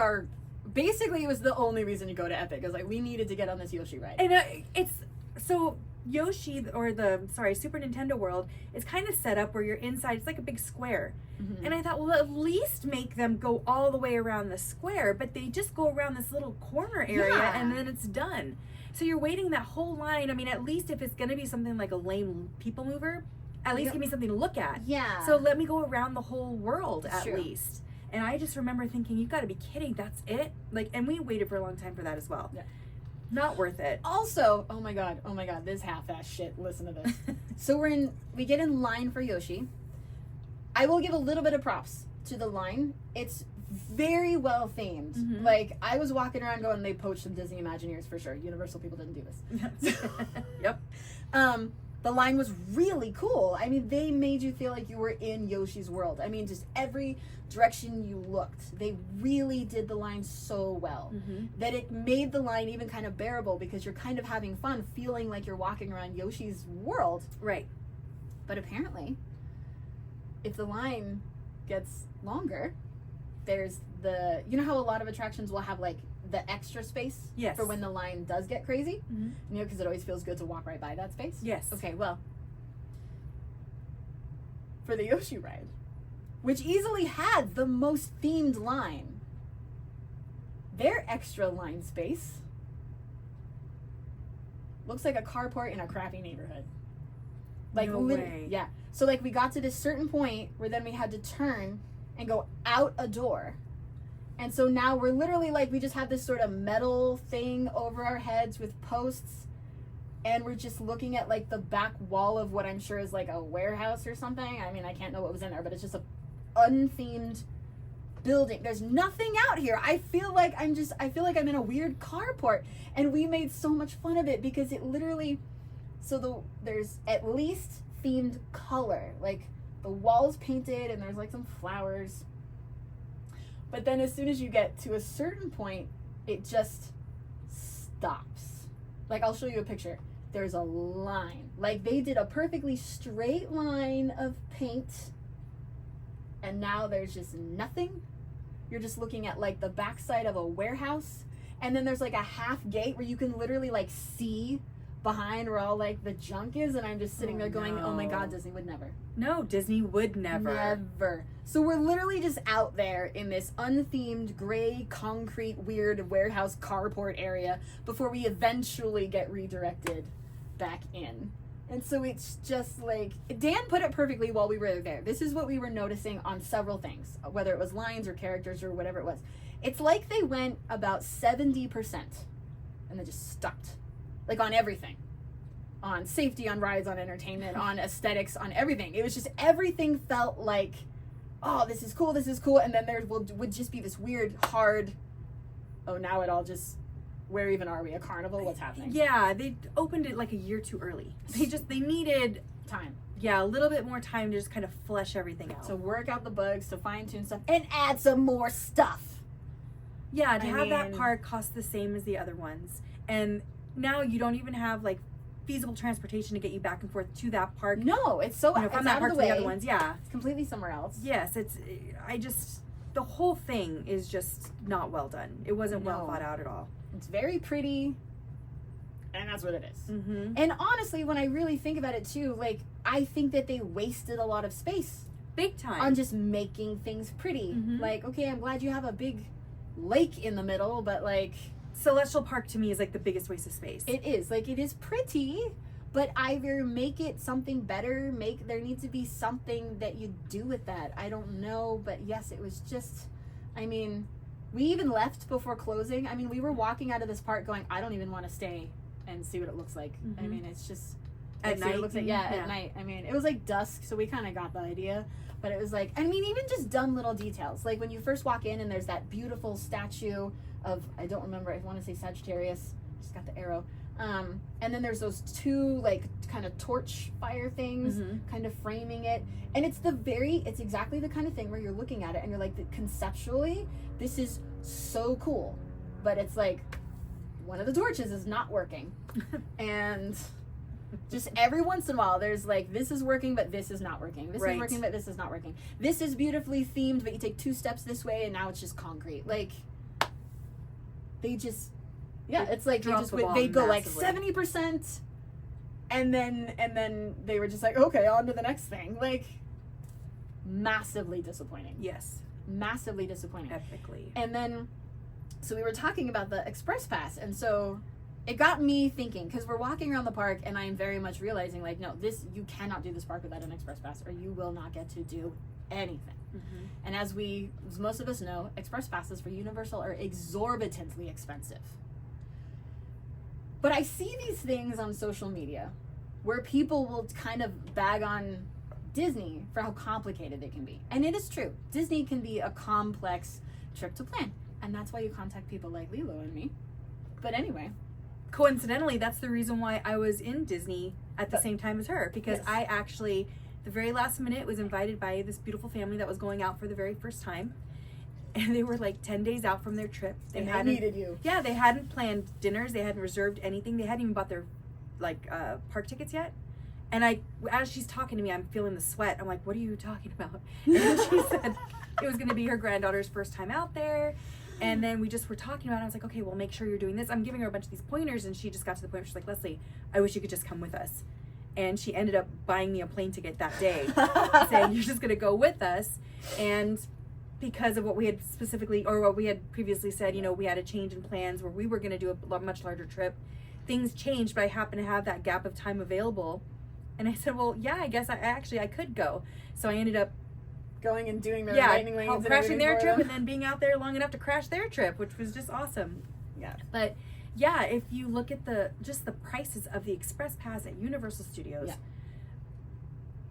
basically it was the only reason to go to Epic. It was like, we needed to get on this Yoshi ride. And so Yoshi, or Super Nintendo World is kind of set up where you're inside. It's like a big square. Mm-hmm. And I thought, well, at least make them go all the way around the square, but they just go around this little corner area and then it's done. So you're waiting that whole line. I mean, at least if it's going to be something like a lame people mover, at least give me something to look at. Yeah. So let me go around the whole world at least. And I just remember thinking, you've got to be kidding. That's it? Like, and we waited for a long time for that as well. Yeah. Not worth it. Also, oh my god, this half-ass shit. Listen to this. So we get in line for Yoshi. I will give a little bit of props to the line. It's very well themed. Mm-hmm. Like, I was walking around going, they poached some Disney Imagineers for sure. Universal people didn't do this. Yep. The line was really cool. I mean, they made you feel like you were in Yoshi's world. I mean, just every direction you looked, they really did the line so well that it made the line even kind of bearable because you're kind of having fun, feeling like you're walking around Yoshi's world. Right. But apparently, if the line gets longer, there's you know how a lot of attractions will have like the extra space for when the line does get crazy? You know, because it always feels good to walk right by that space? Yes. Okay, well, for the Yoshi ride, which easily had the most themed line, their extra line space looks like a carport in a crappy neighborhood. Like, no way. Yeah. So, like, we got to this certain point where then we had to turn and go out a door. And so now we're literally like, we just have this sort of metal thing over our heads with posts. And we're just looking at like the back wall of what I'm sure is like a warehouse or something. I mean, I can't know what was in there, but it's just a unthemed building. There's nothing out here. I feel like I'm in a weird carport. And we made so much fun of it because it literally, there's at least themed color. Like the walls painted and there's like some flowers. But then as soon as you get to a certain point, it just stops. Like, I'll show you a picture. There's a line. Like, they did a perfectly straight line of paint, and now there's just nothing. You're just looking at, like, the backside of a warehouse, and then there's, like, a half gate where you can literally, like, see behind where all, like, the junk is, and I'm just sitting there going, oh my god, Disney would never. No, Disney would never. Never. So we're literally just out there in this unthemed, gray, concrete, weird warehouse carport area before we eventually get redirected back in. And so it's just like, Dan put it perfectly while we were there. This is what we were noticing on several things, whether it was lines or characters or whatever it was. It's like they went about 70% and then just stopped. Like on everything. On safety, on rides, on entertainment, on aesthetics, on everything. It was just, everything felt like, oh, this is cool, and then there would just be this weird, hard, oh, now it all just, where even are we, a carnival? What's happening? Yeah, they opened it like a year too early. They needed time. Yeah, a little bit more time to just kind of flesh everything out. To work out the bugs, to fine-tune stuff, and add some more stuff. Yeah, to have that park cost the same as the other ones. And now you don't even have like feasible transportation to get you back and forth to that park. No, it's so from it's that out park of to the way. the other ones. Yeah, it's completely somewhere else. Yes, the whole thing is just not well done. It wasn't well thought out at all. It's very pretty, and that's what it is. Mm-hmm. And honestly, when I really think about it too, like, I think that they wasted a lot of space, big time, on just making things pretty. Mm-hmm. Like, okay, I'm glad you have a big lake in the middle, but like, Celestial Park to me is like the biggest waste of space. It is. Like, it is pretty, but either make it something better, there needs to be something that you do with that. I don't know, but yes, it was just, I mean, we even left before closing. I mean, we were walking out of this park going, I don't even want to stay and see what it looks like. Mm-hmm. I mean, it's just, at night? It looks like, at night. I mean, it was like dusk, so we kind of got the idea. But it was like, I mean, even just dumb little details. Like when you first walk in and there's that beautiful statue of, I don't remember, I want to say Sagittarius, just got the arrow. And then there's those two like kind of torch fire things kind of framing it. And it's exactly the kind of thing where you're looking at it and you're like, conceptually, this is so cool. But it's like, one of the torches is not working. And just every once in a while, there's like, this is working, but this is not working. This is working, but this is not working. This is beautifully themed, but you take 2 steps this way and now it's just concrete. Like, they just, it's like they go like 70%, and then they were just like, okay, on to the next thing. Like, massively disappointing. Yes, massively disappointing. Epically. And then, so we were talking about the Express Pass, and so it got me thinking, because we're walking around the park, and I'm very much realizing, like, no, you cannot do this park without an Express Pass, or you will not get to do anything. Mm-hmm. And as most of us know, Express Passes for Universal are exorbitantly expensive. But I see these things on social media where people will kind of bag on Disney for how complicated they can be. And it is true. Disney can be a complex trip to plan. And that's why you contact people like Lilo and me. But anyway. Coincidentally, that's the reason why I was in Disney at the same time as her. Because yes. I actually, the very last minute, was invited by this beautiful family that was going out for the very first time. And they were like 10 days out from their trip. They needed you. Yeah, they hadn't planned dinners. They hadn't reserved anything. They hadn't even bought their park tickets yet. And as she's talking to me, I'm feeling the sweat. I'm like, what are you talking about? And then she said it was going to be her granddaughter's first time out there. And then we just were talking about it. I was like, okay, well, make sure you're doing this. I'm giving her a bunch of these pointers. And she just got to the point where she's like, Leslie, I wish you could just come with us. And she ended up buying me a plane ticket that day, saying, you're just going to go with us. And because of what we had specifically, or what we had previously said, we had a change in plans where we were going to do a much larger trip. Things changed, but I happened to have that gap of time available. And I said, well, yeah, I guess I could go. So I ended up going and doing their lightning lanes, crashing their trip, and then being out there long enough to crash their trip, which was just awesome. Yeah. But yeah, if you look at the prices of the Express Pass at Universal Studios,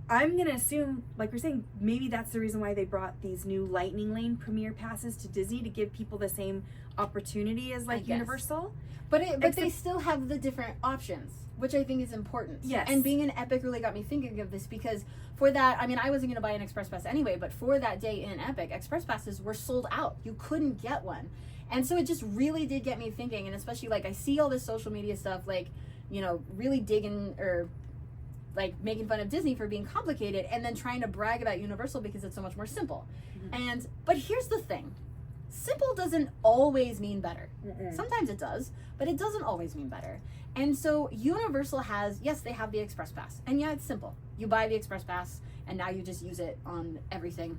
I'm gonna assume, like we're saying, maybe that's the reason why they brought these new Lightning Lane Premier Passes to Disney, to give people the same opportunity as Universal. But they still have the different options, which I think is important. Yes. And being an Epic really got me thinking of this, because for that, I mean, I wasn't going to buy an Express Pass anyway, but for that day in Epic, Express Passes were sold out. You couldn't get one. And so it just really did get me thinking, and especially, I see all this social media stuff, really digging or, making fun of Disney for being complicated, and then trying to brag about Universal because it's so much more simple. Mm-hmm. But here's the thing. Simple doesn't always mean better. Mm-mm. Sometimes it does, but it doesn't always mean better. And so Universal has, yes, they have the Express Pass. And yeah, it's simple. You buy the Express Pass, and now you just use it on everything.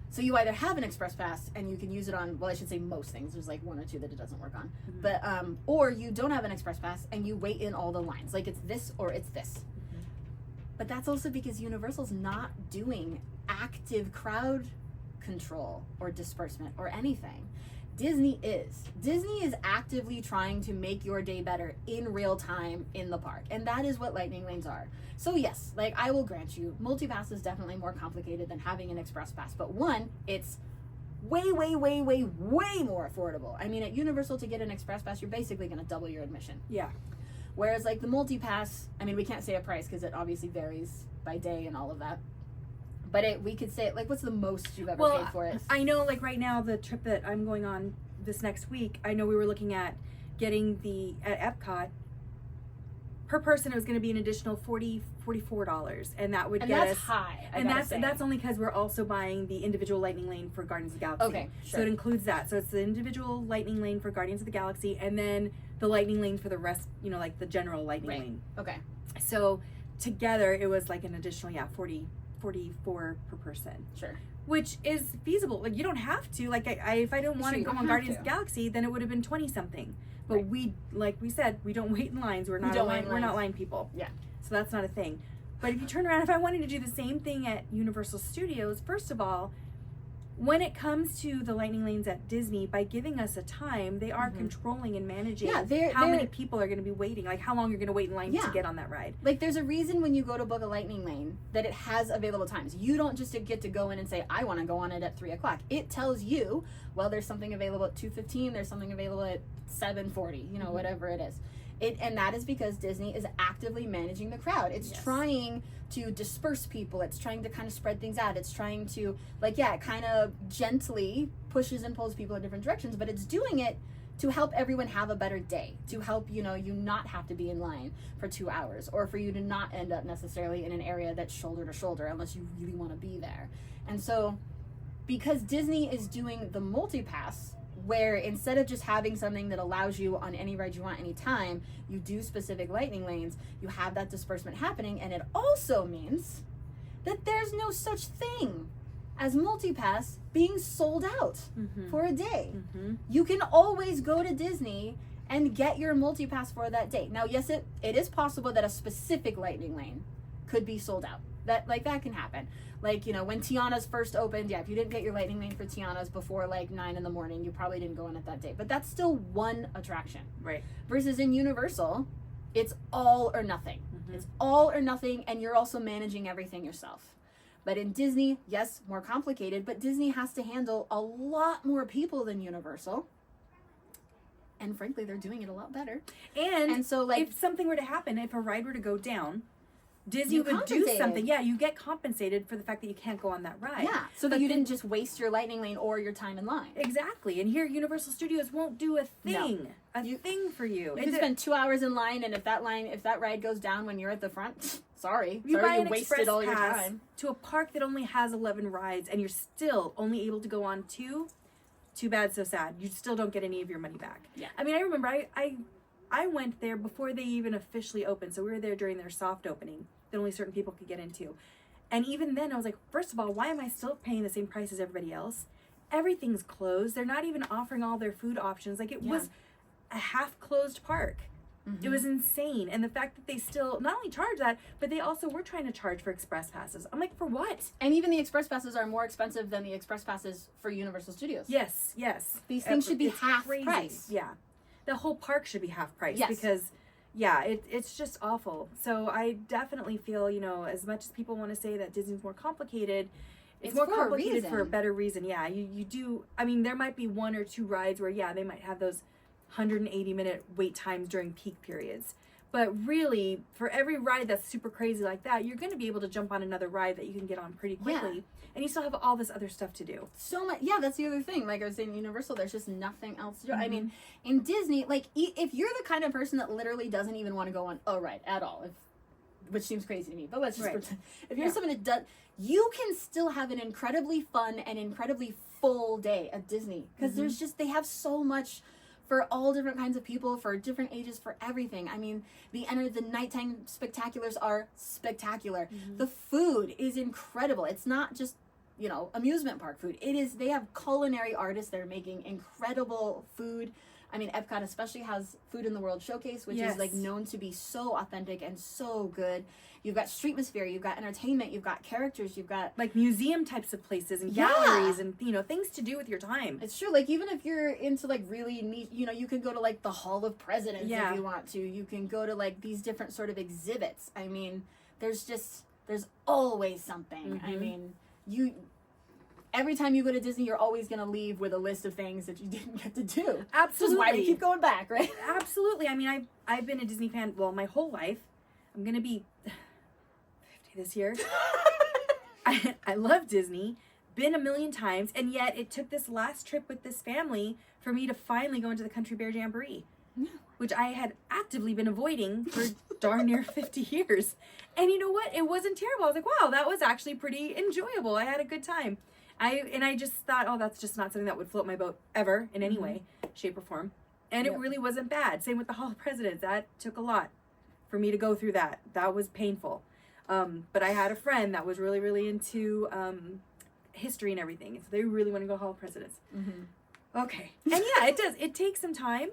So you either have an Express Pass, and you can use it on, well, I should say most things. There's one or two that it doesn't work on. Mm-hmm. But, or you don't have an Express Pass, and you wait in all the lines. It's this or it's this. Mm-hmm. But that's also because Universal's not doing active crowd control or disbursement or anything. Disney is actively trying to make your day better in real time in the park, and that is what lightning lanes are. So yes, I will grant you, multi-pass is definitely more complicated than having an Express Pass, but one, it's way more affordable. I mean, at Universal, to get an Express Pass, you're basically going to double your admission. Yeah. Whereas the multi-pass, I mean, we can't say a price because it obviously varies by day and all of that. But we could say, what's the most you've ever paid for it? I know, right now, the trip that I'm going on this next week, I know we were looking at getting at Epcot, per person, it was going to be an additional $44, and that would get us high. And that's only because we're also buying the individual Lightning Lane for Guardians of the Galaxy. Okay, sure. So it includes that. So it's the individual Lightning Lane for Guardians of the Galaxy, and then the Lightning Lane for the rest, the general Lightning Lane. Okay. So together, it was an additional, $44 per person. Sure. Which is feasible. You don't have to. If I don't want to go on Guardians of the Galaxy, then it would have been 20 something. But we said, we don't wait in lines. We're not line people. Yeah. So that's not a thing. But if you turn around, if I wanted to do the same thing at Universal Studios, first of all, when it comes to the lightning lanes at Disney, by giving us a time, they are controlling and managing how many people are going to be waiting, how long you're going to wait in line to get on that ride. There's a reason when you go to book a lightning lane that it has available times. You don't just get to go in and say, I want to go on it at 3 o'clock. It tells you, well, there's something available at 2:15, there's something available at 7:40, whatever it is. And that is because Disney is actively managing the crowd. It's trying to disperse people. It's trying to kind of spread things out. It's trying to, it kind of gently pushes and pulls people in different directions, but it's doing it to help everyone have a better day, to help, you not have to be in line for 2 hours, or for you to not end up necessarily in an area that's shoulder to shoulder unless you really want to be there. And so, because Disney is doing the multi-pass, where instead of just having something that allows you on any ride you want anytime, you do specific lightning lanes, you have that disbursement happening, and it also means that there's no such thing as multi-pass being sold out for a day. You can always go to Disney and get your multi-pass for that day. Now, yes, it is possible that a specific lightning lane could be sold out. That can happen. Like, you know, when Tiana's first opened, if you didn't get your lightning lane for Tiana's before like 9 a.m, you probably didn't go in at that day. But that's still one attraction. Right. Versus in Universal, it's all or nothing. It's all or nothing, and you're also managing everything yourself. But in Disney, yes, more complicated, but Disney has to handle a lot more people than Universal. And frankly, they're doing it a lot better. And so, like, if something were to happen, if a ride were to go down, Disney would do something. Yeah, you get compensated for the fact that you can't go on that ride. Yeah, so that you didn't just waste your lightning lane or your time in line. Exactly. And here, Universal Studios won't do a thing. No. Thing for you. You can spend 2 hours in line, and if that ride goes down when you're at the front, sorry. You buy an wasted express all your pass time. to a park that only has 11 rides, and you're still only able to go on 2. Too bad, so sad. You still don't get any of your money back. Yeah. I mean, I remember I went there before they even officially opened, so we were there during their soft opening that only certain people could get into. And even then, I was like, first of all, why am I still paying the same price as everybody else? Everything's closed. They're not even offering all their food options. Like, it was a half-closed park. It was insane. And the fact that they still not only charge that, but they also were trying to charge for express passes. I'm like, for what? And even the express passes are more expensive than the express passes for Universal Studios. Yes. These things should be half crazy. price. Yeah. The whole park should be half price because, it's just awful. So I definitely feel, you know, as much as people want to say that Disney's more complicated, it's more complicated for a better reason. Yeah, you do. I mean, there might be 1 or 2 rides where, they might have those 180-minute wait times during peak periods. But really, for every ride that's super crazy like that, you're going to be able to jump on another ride that you can get on pretty quickly. Yeah. And you still have all this other stuff to do. So much. Yeah, that's the other thing. Like I was saying, Universal, there's just nothing else to do. I mean, in Disney, like, if you're the kind of person that literally doesn't even want to go on a ride at all, which seems crazy to me, but let's just pretend. If you're someone that does, you can still have an incredibly fun and incredibly full day at Disney. Because they have so much for all different kinds of people, for different ages, for everything. I mean, the nighttime spectaculars are spectacular. The food is incredible. It's not just, you know, amusement park food. They have culinary artists that are making incredible food. I mean, Epcot especially has Food in the World Showcase, which is like known to be so authentic and so good. You've got Streetmosphere, you've got entertainment, you've got characters, you've got like museum types of places and galleries and, you know, things to do with your time. It's true. Like, even if you're into like really neat, you know, you can go to like the Hall of Presidents if you want to. You can go to like these different sort of exhibits. I mean, there's always something. I mean, every time you go to Disney, you're always going to leave with a list of things that you didn't get to do. Absolutely. Which is why we keep going back, right? Absolutely. I mean, I've been a Disney fan, well, my whole life. I'm going to be 50 this year. I love Disney. Been a million times. And yet it took this last trip with this family for me to finally go into the Country Bear Jamboree. Which I had actively been avoiding for darn near 50 years. And you know what? It wasn't terrible. I was like, wow, that was actually pretty enjoyable. I had a good time. I just thought, oh, that's just not something that would float my boat ever in any way, shape, or form. And it really wasn't bad. Same with the Hall of Presidents. That took a lot for me to go through that. That was painful. But I had a friend that was really, really into history and everything. So they really want to go Hall of Presidents. Okay. And yeah, it does. It takes some time.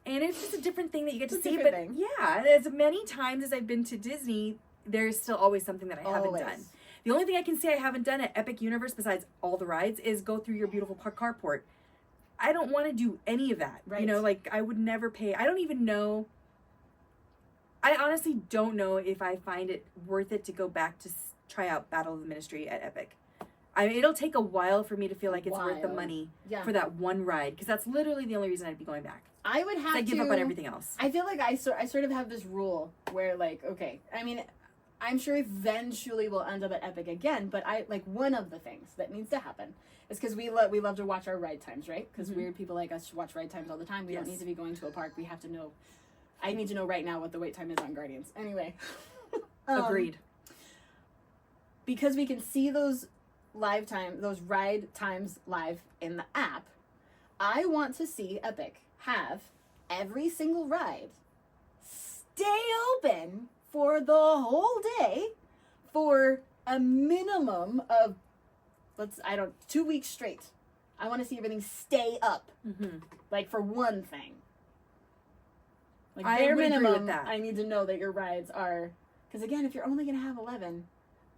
And it's just a different thing that you get to see. But yeah, as many times as I've been to Disney, there's still always something that I haven't done. The only thing I can say I haven't done at Epic Universe, besides all the rides, is go through your beautiful carport. I don't want to do any of that. Right. You know, like, I would never pay. I don't even know. I honestly don't know if I find it worth it to go back to try out Battle of the Ministry at Epic. It'll take a while for me to feel like it's worth the money for that one ride, because that's literally the only reason I'd be going back. I would have to give up on everything else. I feel like I sort of have this rule where, like, okay, I mean, I'm sure eventually we'll end up at Epic again, but one of the things that needs to happen is, because we love to watch our ride times, right? Because weird people like us watch ride times all the time. We don't need to be going to a park. We have to know. I need to know right now what the wait time is on Guardians. Anyway. Agreed. Because we can see those ride times live in the app, I want to see Epic have every single ride stay open for the whole day for a minimum of 2 weeks straight. I want to see everything stay up. Like, for one thing. Like, bare minimum, I need to know that your rides are Because again, if you're only going to have 11,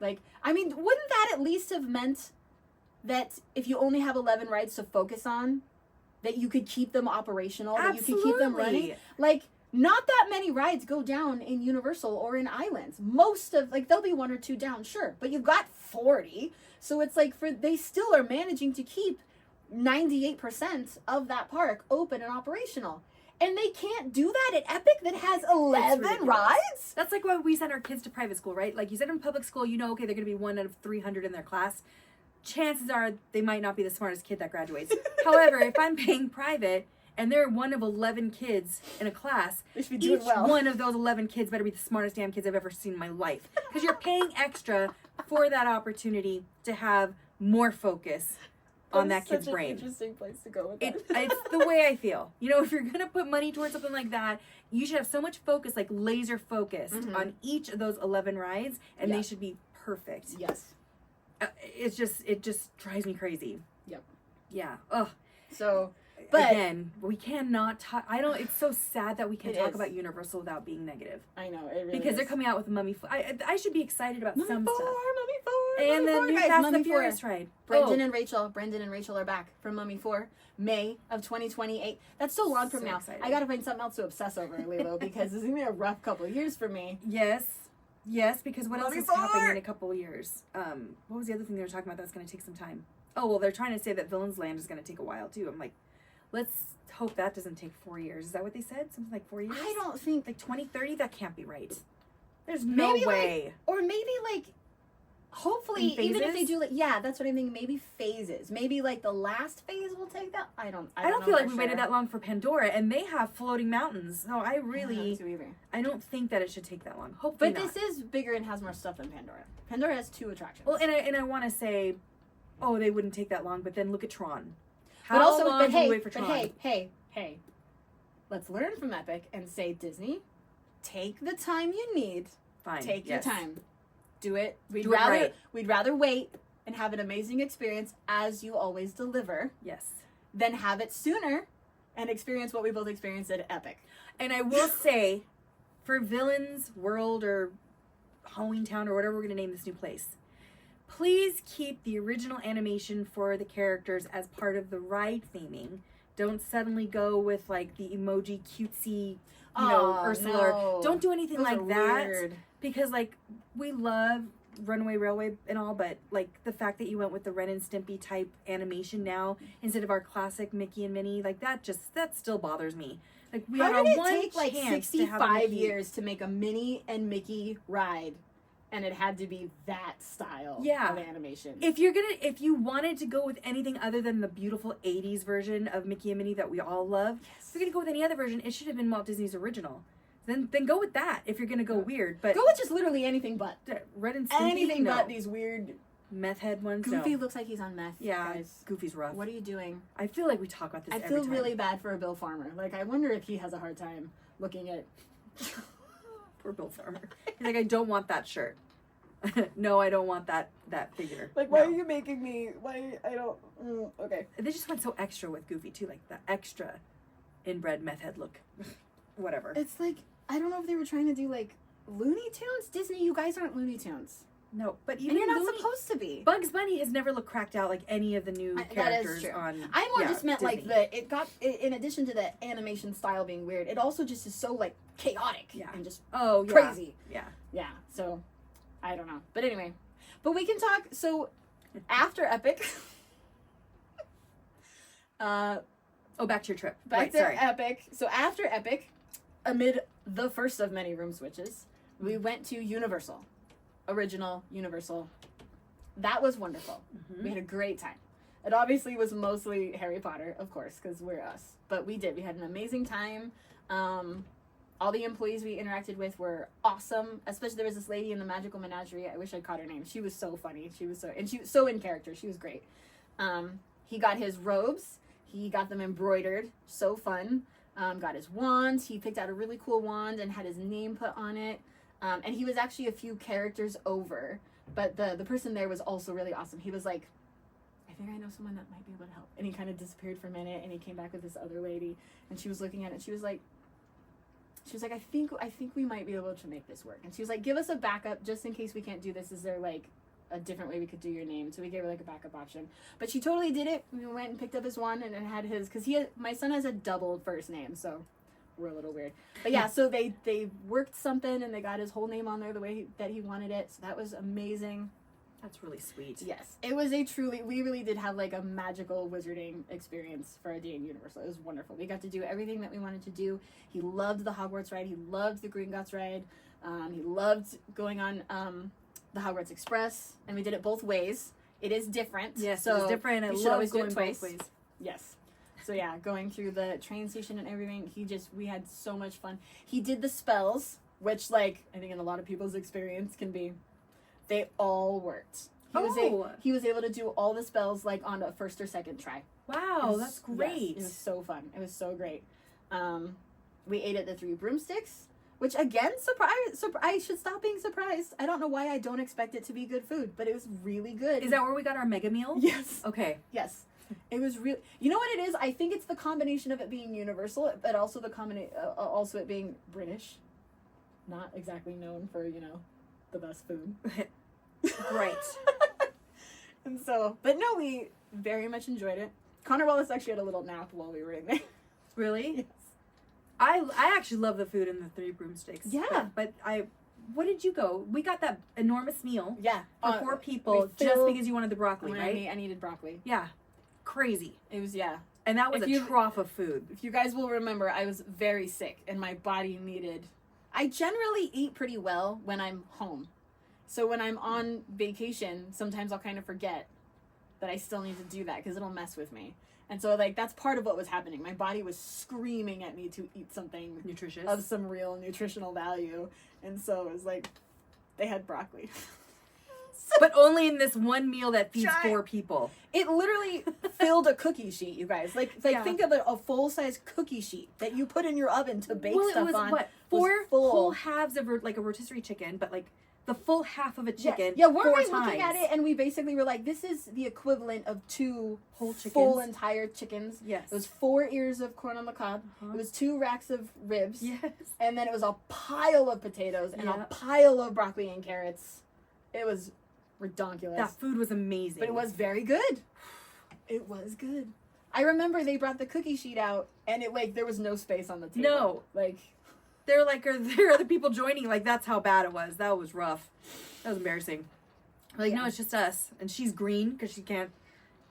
like, I mean, wouldn't that at least have meant that if you only have 11 rides to focus on, that you could keep them operational, that you could keep them running? Like, not that many rides go down in Universal or in Islands. Most of, like, there'll be 1 or 2 down, sure, but you've got 40. So it's like, they still are managing to keep 98% of that park open and operational. And they can't do that at Epic that has 11 rides? That's like why we send our kids to private school, right? Like, you send them to public school, you know, okay, they're going to be 1 out of 300 in their class. Chances are they might not be the smartest kid that graduates. However, if I'm paying private and they're 1 of 11 kids in a class, each one of those 11 kids better be the smartest damn kids I've ever seen in my life. Because you're paying extra for that opportunity to have more focus on that kid's brain. That's such an interesting place to go with that. It's the way I feel. You know, if you're going to put money towards something like that, you should have so much focus, like laser focused on each of those 11 rides, and they should be perfect. Yes. It just drives me crazy. Yep. Yeah. Ugh. So, but again, we cannot talk. It's so sad that we can't talk about Universal without being negative. I know, it really because they're coming out with Mummy 4. I should be excited about some stuff. Mummy 4, and then new Fast and Furious ride. Brendan and Rachel are back from Mummy 4, May of 2028. That's so long from now. Exciting. I gotta find something else to obsess over, Lilo, because it's gonna be a rough couple of years for me. Yes, because what else is happening in a couple of years? What was the other thing they were talking about that's going to take some time? Oh, well, they're trying to say that Villain's Land is going to take a while, too. I'm like, let's hope that doesn't take 4 years. Is that what they said? Something like 4 years? I don't think... Like 2030? That can't be right. There's no way. Like, or maybe, like, hopefully, even if they do, like, yeah, that's what I think, maybe phases. Maybe, like, the last phase will take that. I don't feel like we waited that long for Pandora, and they have floating mountains. So I don't think that it should take that long. Hopefully But this is bigger and has more stuff than Pandora. Pandora has 2 attractions. Well, and I want to say, oh, they wouldn't take that long, but then look at Tron. But hey, let's learn from Epic and say, Disney, take the time you need. Fine. Take your time. Do it. We'd rather wait and have an amazing experience as you always deliver. Yes. Than have it sooner and experience what we both experienced at Epic. And I will say, for Villains World or Halloween Town or whatever we're going to name this new place, please keep the original animation for the characters as part of the ride theming. Don't suddenly go with like the emoji cutesy, Ursula. No. Don't do anything like that. Weird. Because like we love Runaway Railway and all, but like the fact that you went with the Ren and Stimpy type animation now instead of our classic Mickey and Minnie, like that still bothers me. Like we had one take like 65 years to make a Minnie and Mickey ride, and it had to be that style of animation. If you wanted to go with anything other than the beautiful 80s version of Mickey and Minnie that we all love, if you're gonna go with any other version, it should have been Walt Disney's original. Then go with that if you're gonna go weird. But go with just literally anything but Red and Stimpy. Anything but these weird meth head ones. Goofy looks like he's on meth. Yeah, guys. Goofy's rough. What are you doing? I feel like we talk about this. I feel really bad for Bill Farmer. Like I wonder if he has a hard time looking at. Poor Bill Farmer. He's like, I don't want that shirt. No, I don't want that figure. Like, why are you making me? Why I don't? Okay. They just went so extra with Goofy too, like the extra inbred meth head look. Whatever. It's like. I don't know if they were trying to do, like, Looney Tunes? Disney, you guys aren't Looney Tunes. No, but even and you're not supposed to be. Bugs Bunny has never looked cracked out like any of the new characters on I more just meant, Disney. Like, in addition to the animation style being weird, it also just is so, like, chaotic. And just crazy. Yeah, so, I don't know. But anyway. But we can talk, so, after Epic... back to your trip. Epic. So, after Epic... Amid the first of many room switches, we went to Universal. Original Universal. That was wonderful. Mm-hmm. We had a great time. It obviously was mostly Harry Potter, of course, because we're us. But we did. We had an amazing time. All the employees we interacted with were awesome. Especially there was this lady in the Magical Menagerie. I wish I caught her name. She was so funny. She was so in character. She was great. He got his robes. He got them embroidered. So fun. Got his wand. He picked out a really cool wand and had his name put on it. And he was actually a few characters over. But the person there was also really awesome. He was like, I think I know someone that might be able to help. And he kind of disappeared for a minute. And he came back with this other lady. And she was looking at it. She was like, she was like, I think we might be able to make this work. And she was like, give us a backup just in case we can't do this. Is there like a different way we could do your name? So we gave her like a backup option. But she totally did it. We went and picked up his one and it had his, because my son has a double first name, so we're a little weird. But yeah, so they worked something and they got his whole name on there the way that he wanted it. So that was amazing. That's really sweet. Yes, it was we really did have like a magical wizarding experience for a day in Universal. It was wonderful. We got to do everything that we wanted to do. He loved the Hogwarts ride. He loved the Gringotts ride. He loved going on the Hogwarts Express, and we did it both ways. It is different. Yes, so it's different. I you should love always do going it twice. both ways. Yes. So yeah, going through the train station and everything, we had so much fun. He did the spells, which like I think in a lot of people's experience can be, they all worked. He was able to do all the spells like on a first or second try. Wow, that's great. Yes, it was so fun. It was so great. We ate at the Three Broomsticks, which again, I should stop being surprised. I don't know why I don't expect it to be good food, but it was really good. Is that where we got our mega meal? Yes. Okay. Yes. It was real. You know what it is? I think it's the combination of it being Universal, but also also it being British. Not exactly known for, the best food. Right. And so, but no, we very much enjoyed it. Connor Wallace actually had a little nap while we were in there. Really? Yes. I actually love the food in the Three Broomsticks. Yeah. But what did you go? We got that enormous meal. Yeah. For 4 people just because you wanted the broccoli, right? I needed broccoli. Yeah. Crazy. It was, yeah. And that was a trough of food. If you guys will remember, I was very sick and my body I generally eat pretty well when I'm home. So when I'm on vacation, sometimes I'll kind of forget that I still need to do that because it'll mess with me. And so like that's part of what was happening. My body was screaming at me to eat something nutritious of some real nutritional value. And so it was like they had broccoli. But only in this one meal that feeds 4 people. It literally filled a cookie sheet, you guys. Like yeah. Think of a full-size cookie sheet that you put in your oven to bake stuff on. Well, it was what? 4 whole halves of like a rotisserie chicken, but like the full half of a chicken. Yeah, weren't we looking at it and we basically were like, this is the equivalent of 2 whole chickens. Full entire chickens. Yes. It was 4 ears of corn on the cob. Uh-huh. It was 2 racks of ribs. Yes. And then it was a pile of potatoes and a pile of broccoli and carrots. It was redonkulous. That food was amazing. But it was very good. It was good. I remember they brought the cookie sheet out and there was no space on the table. No. They're like, are there other people joining? Like, that's how bad it was. That was rough. That was embarrassing. No, it's just us. And she's green because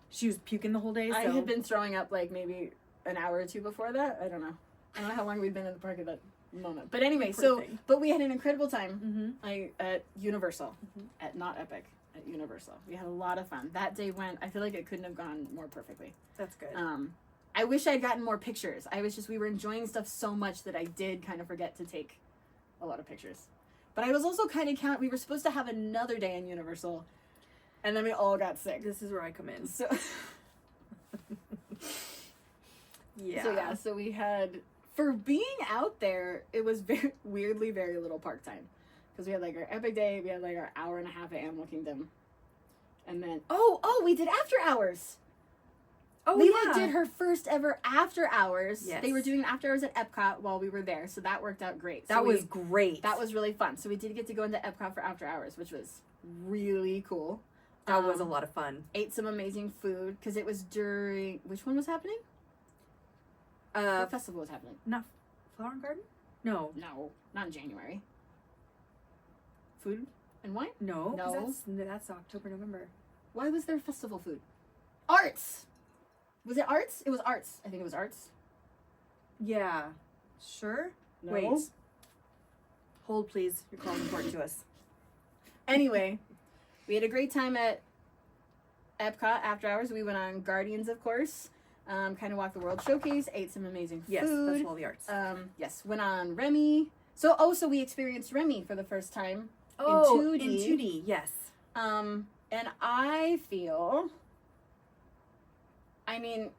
she was puking the whole day. So. I had been throwing up maybe an hour or 2 before that. I don't know how long we'd been in the park at that moment. But anyway, but we had an incredible time at Universal, at not Epic, at Universal. We had a lot of fun. That day I feel like it couldn't have gone more perfectly. That's good. I wish I'd gotten more pictures. We were enjoying stuff so much that I did kind of forget to take a lot of pictures. But I was also kind of we were supposed to have another day in Universal, and then we all got sick. This is where I come in. So, yeah. So we had, for being out there, it was very weirdly very little park time. Because we had our Epic Day, we had our hour and a half at Animal Kingdom. And then, we did after hours. Oh, Leela did her first ever after hours. Yes. They were doing after hours at Epcot while we were there, so that worked out great. That was great. That was really fun. So we did get to go into Epcot for after hours, which was really cool. That was a lot of fun. Ate some amazing food because it was during, which one was happening? What festival was happening? Not Flower and Garden? No, not in January. Food and wine? No. That's October, November. Why was there festival food? Arts. Was it arts? It was arts. I think it was arts. Yeah. Sure? No. Wait. Hold, please. Your call is important to us. Anyway, we had a great time at Epcot after hours. We went on Guardians, of course. Kind of walked the World Showcase. Ate some amazing food. Yes, Festival of the Arts. Yes, went on Remy. So we experienced Remy for the first time. In 2D. Yes. And I feel... It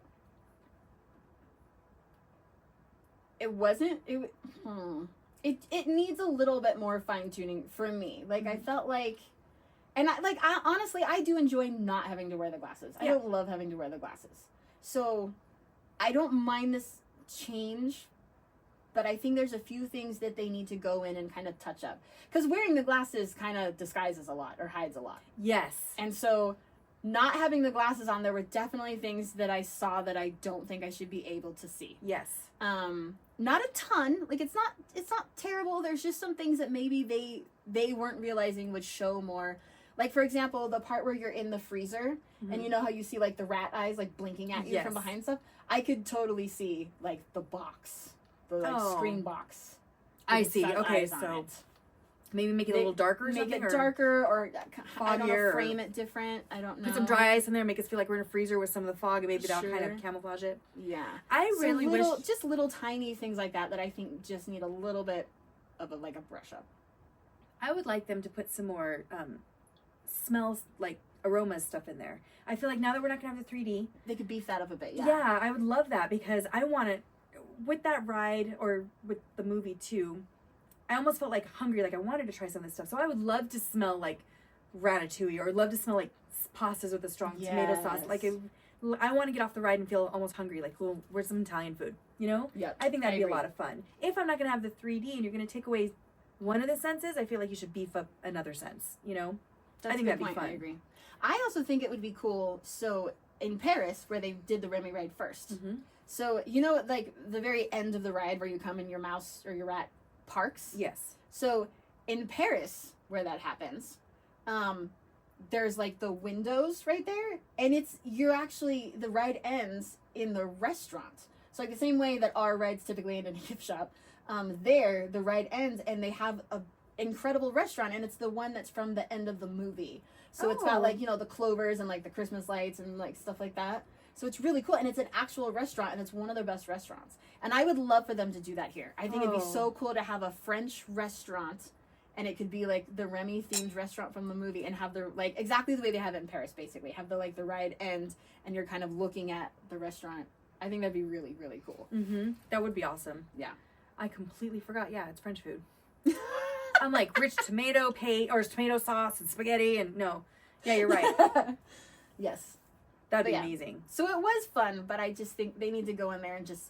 needs a little bit more fine tuning for me. I felt honestly, I do enjoy not having to wear the glasses. Yeah. I don't love having to wear the glasses. So I don't mind this change, but I think there's a few things that they need to go in and kind of touch up. Because wearing the glasses kind of disguises a lot or hides a lot. Yes. And so not having the glasses on, there were definitely things that I saw that I don't think I should be able to see. Yes. Not a ton. Like, it's not terrible. There's just some things that maybe they weren't realizing would show more. Like, for example, the part where you're in the freezer, and you know how you see, like, the rat eyes, like, blinking at you from behind stuff? I could totally see, like, the box. The, like, screen box. I see. Okay, so maybe make it a little darker or something? Make it darker or, I don't know, frame it different. I don't know. Put some dry ice in there, make us feel like we're in a freezer with some of the fog, and maybe that'll kind of camouflage it. Yeah. I really wish... Just little tiny things like that I think just need a little bit of a brush up. I would like them to put some more smells, like aromas stuff in there. I feel like now that we're not going to have the 3D... They could beef that up a bit, yeah. Yeah, I would love that because I want it... With that ride, or with the movie too, I almost felt like hungry, like I wanted to try some of this stuff. So I would love to smell like ratatouille, or love to smell like pastas with a strong tomato sauce. Like I want to get off the ride and feel almost hungry, like, well, where's some Italian food, you know? Yeah, I think that'd be a lot of fun. If I'm not going to have the 3D and you're going to take away one of the senses, I feel like you should beef up another sense, you know? I think that'd be fun. I agree. I also think it would be cool, so in Paris, where they did the Remy ride first, so, you know, like, the very end of the ride where you come and your mouse or your rat parks? Yes. So, in Paris, where that happens, there's, like, the windows right there, and the ride ends in the restaurant. So, like, the same way that our rides typically end in a gift shop, there, the ride ends, and they have a incredible restaurant, and it's the one that's from the end of the movie. So, it's got, like, you know, the clovers and, like, the Christmas lights and, like, stuff like that. So it's really cool, and it's an actual restaurant, and it's one of their best restaurants. And I would love for them to do that here. I think it'd be so cool to have a French restaurant, and it could be like the Remy themed restaurant from the movie, and have the, like, exactly the way they have it in Paris, basically. Have the, like, the ride end, and you're kind of looking at the restaurant. I think that'd be really, really cool. That would be awesome. Yeah. I completely forgot. Yeah, it's French food. I'm like rich tomato paste or tomato sauce and spaghetti, and no. Yeah, you're right. Yes. That'd be amazing. So it was fun, but I just think they need to go in there and just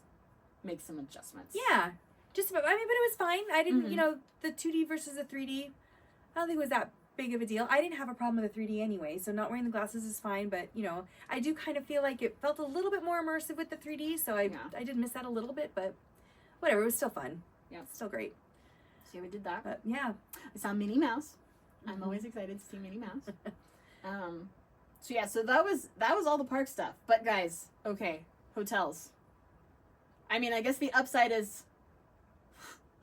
make some adjustments. Yeah. But it was fine. I didn't, you know, the 2D versus the 3D, I don't think it was that big of a deal. I didn't have a problem with the 3D anyway, so not wearing the glasses is fine, but, you know, I do kind of feel like it felt a little bit more immersive with the 3D, so I did miss that a little bit, but whatever, it was still fun. Yeah. Still great. So we did that. But, yeah. I saw Minnie Mouse. I'm always excited to see Minnie Mouse. So yeah, so that was all the park stuff. But guys, okay, hotels. I mean, I guess the upside is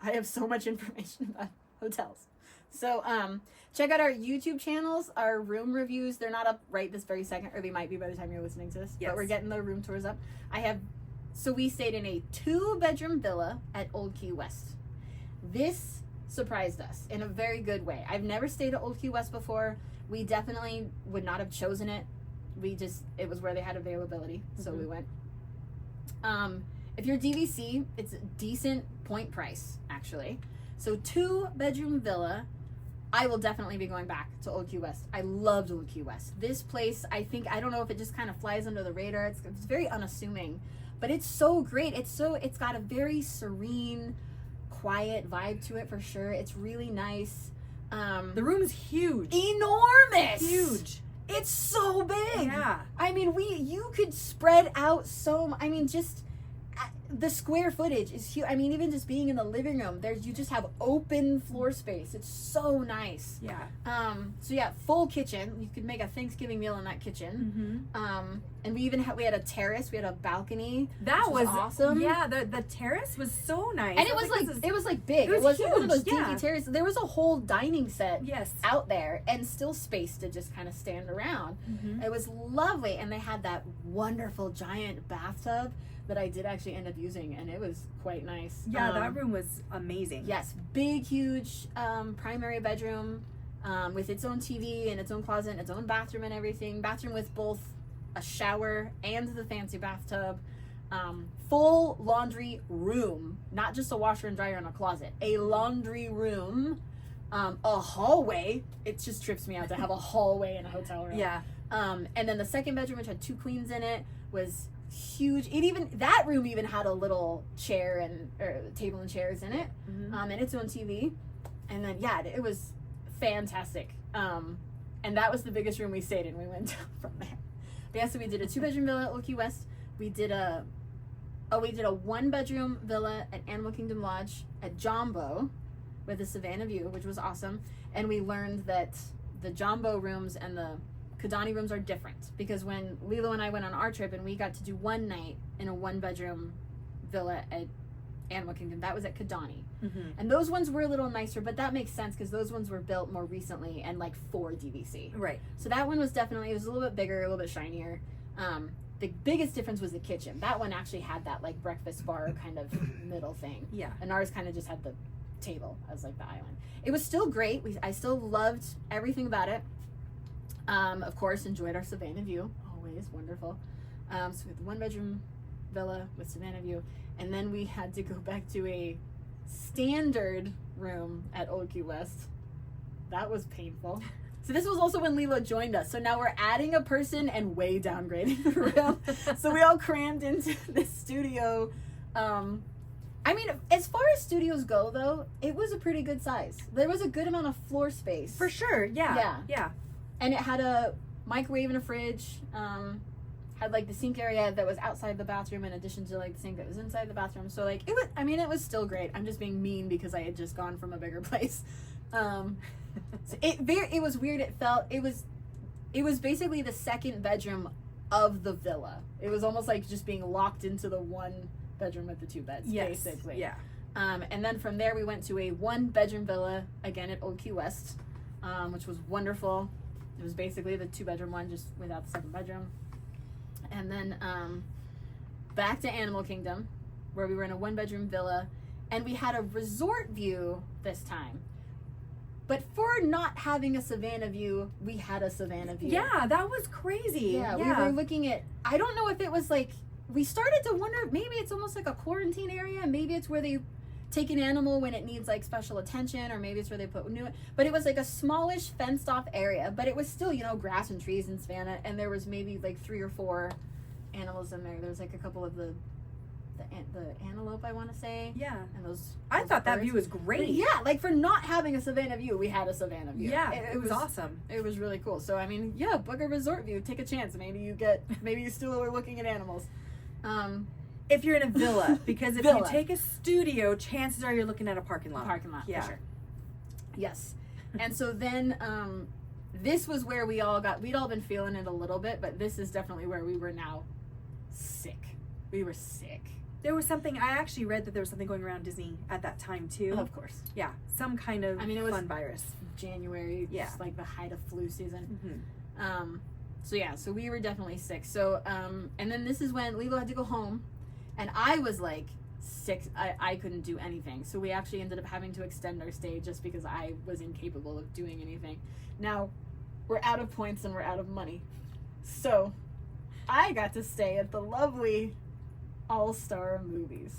I have so much information about hotels. So check out our YouTube channels, our room reviews. They're not up right this very second, or they might be by the time you're listening to this. Yes. But we're getting the room tours up. So we stayed in a 2-bedroom villa at Old Key West. This surprised us in a very good way. I've never stayed at Old Key West before. We definitely would not have chosen it. It was where they had availability, so we went. If you're DVC, it's a decent point price, actually. So 2-bedroom villa. I will definitely be going back to Old Key West. I loved Old Key West. This place, I don't know if it just kind of flies under the radar. It's very unassuming, but it's so great. It's got a very serene, quiet vibe to it for sure. It's really nice. The room is huge. Enormous. Huge. It's so big. Yeah. I mean, you could spread out just the square footage is huge. I mean, even just being in the living room, you just have open floor space. It's so nice. Yeah. So yeah, full kitchen. You could make a Thanksgiving meal in that kitchen. And we had a terrace. We had a balcony. That was awesome. Yeah, the terrace was so nice. And it was big. It wasn't one of those dinky terraces. There was a whole dining set out there, and still space to just kind of stand around. It was lovely, and they had that wonderful giant bathtub that I did actually end up using, and it was quite nice. Yeah, that room was amazing. Yes, big, huge primary bedroom with its own TV and its own closet and its own bathroom and everything. Bathroom with both a shower and the fancy bathtub. Full laundry room, not just a washer and dryer and a closet. A laundry room, a hallway. It just trips me out to have a hallway in a hotel room. Yeah. And then the second bedroom, which had 2 queens in it, was huge. That room even had a little chair or table and chairs in it, and its own TV. And then it was fantastic. And that was the biggest room we stayed in. We went down from there. But yeah, so we did a 2-bedroom villa at Old Key West. We did a 1-bedroom villa at Animal Kingdom Lodge at Jumbo with a Savannah view, which was awesome. And we learned that the Jumbo rooms and the Kidani rooms are different, because when Lilo and I went on our trip and we got to do one night in a 1-bedroom villa at Animal Kingdom, that was at Kidani. And those ones were a little nicer, but that makes sense because those ones were built more recently and like for DVC. Right. So that one was definitely, it was a little bit bigger, a little bit shinier. The biggest difference was the kitchen. That one actually had that like breakfast bar kind of middle thing. Yeah. And ours kind of just had the table as like the island. It was still great. I still loved everything about it. Of course, enjoyed our Savannah view. Always wonderful. So we had the 1-bedroom villa with Savannah view. And then we had to go back to a standard room at Old Key West. That was painful. So this was also when Lilo joined us. So now we're adding a person and way downgrading the room. So we all crammed into this studio. I mean, as far as studios go, though, it was a pretty good size. There was a good amount of floor space. For sure, yeah. And it had a microwave and a fridge. Had like the sink area that was outside the bathroom in addition to like the sink that was inside the bathroom. So like it was still great. I'm just being mean because I had just gone from a bigger place. So it was weird. It was basically the 2nd bedroom of the villa. It was almost like just being locked into the 1 bedroom with the 2 beds, basically. Yeah. And then from there we went to a 1-bedroom villa again at Old Key West, which was wonderful. It was basically the 2-bedroom one, just without the 2nd bedroom. And then back to Animal Kingdom, where we were in a 1-bedroom villa, and we had a resort view this time. But for not having a Savannah view, we had a Savannah view. Yeah, that was crazy. Yeah, we were looking at, I don't know if it was like, we started to wonder, maybe it's almost like a quarantine area, maybe it's where they take an animal when it needs like special attention, or maybe it's where they put new, but it was like a smallish fenced off area, but it was still, grass and trees in Savannah, and there was maybe like 3 or 4 animals in there. There was like a couple of the antelope, I want to say. Yeah. And those I thought that birds. view was great. But yeah, like for not having a Savannah view, we had a Savannah view. Yeah, it was awesome. It was really cool. So I mean, yeah, book a resort view, take a chance. Maybe you still are looking at animals. If you're in a villa, because if you take a studio, chances are you're looking at a parking lot. Yeah. For sure. Yes. And so then this was where we'd all been feeling it a little bit, but this is definitely where we were now sick. We were sick. There was something, I actually read that there was something going around Disney at that time too. Oh, of course. Yeah, some kind of it was fun virus. January, just like the height of flu season. Mm-hmm. So we were definitely sick. So, and then this is when Lilo had to go home, and I was like sick. I couldn't do anything. So we actually ended up having to extend our stay just because I was incapable of doing anything. Now, we're out of points and we're out of money. So, I got to stay at the lovely All-Star Movies.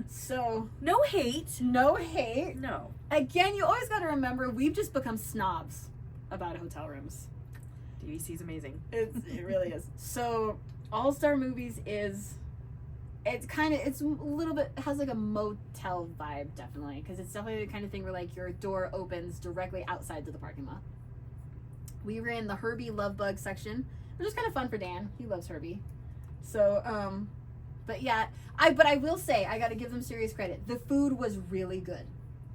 So, no hate. No hate. No. Again, you always got to remember, we've just become snobs about hotel rooms. DVC is amazing. It really is. So, All-Star Movies it's a little bit, has like a motel vibe, definitely, because it's definitely the kind of thing where like your door opens directly outside to the parking lot. We were in the Herbie Love Bug section, which is kind of fun for Dan. He loves Herbie. So, but yeah, I will say, I got to give them serious credit. The food was really good.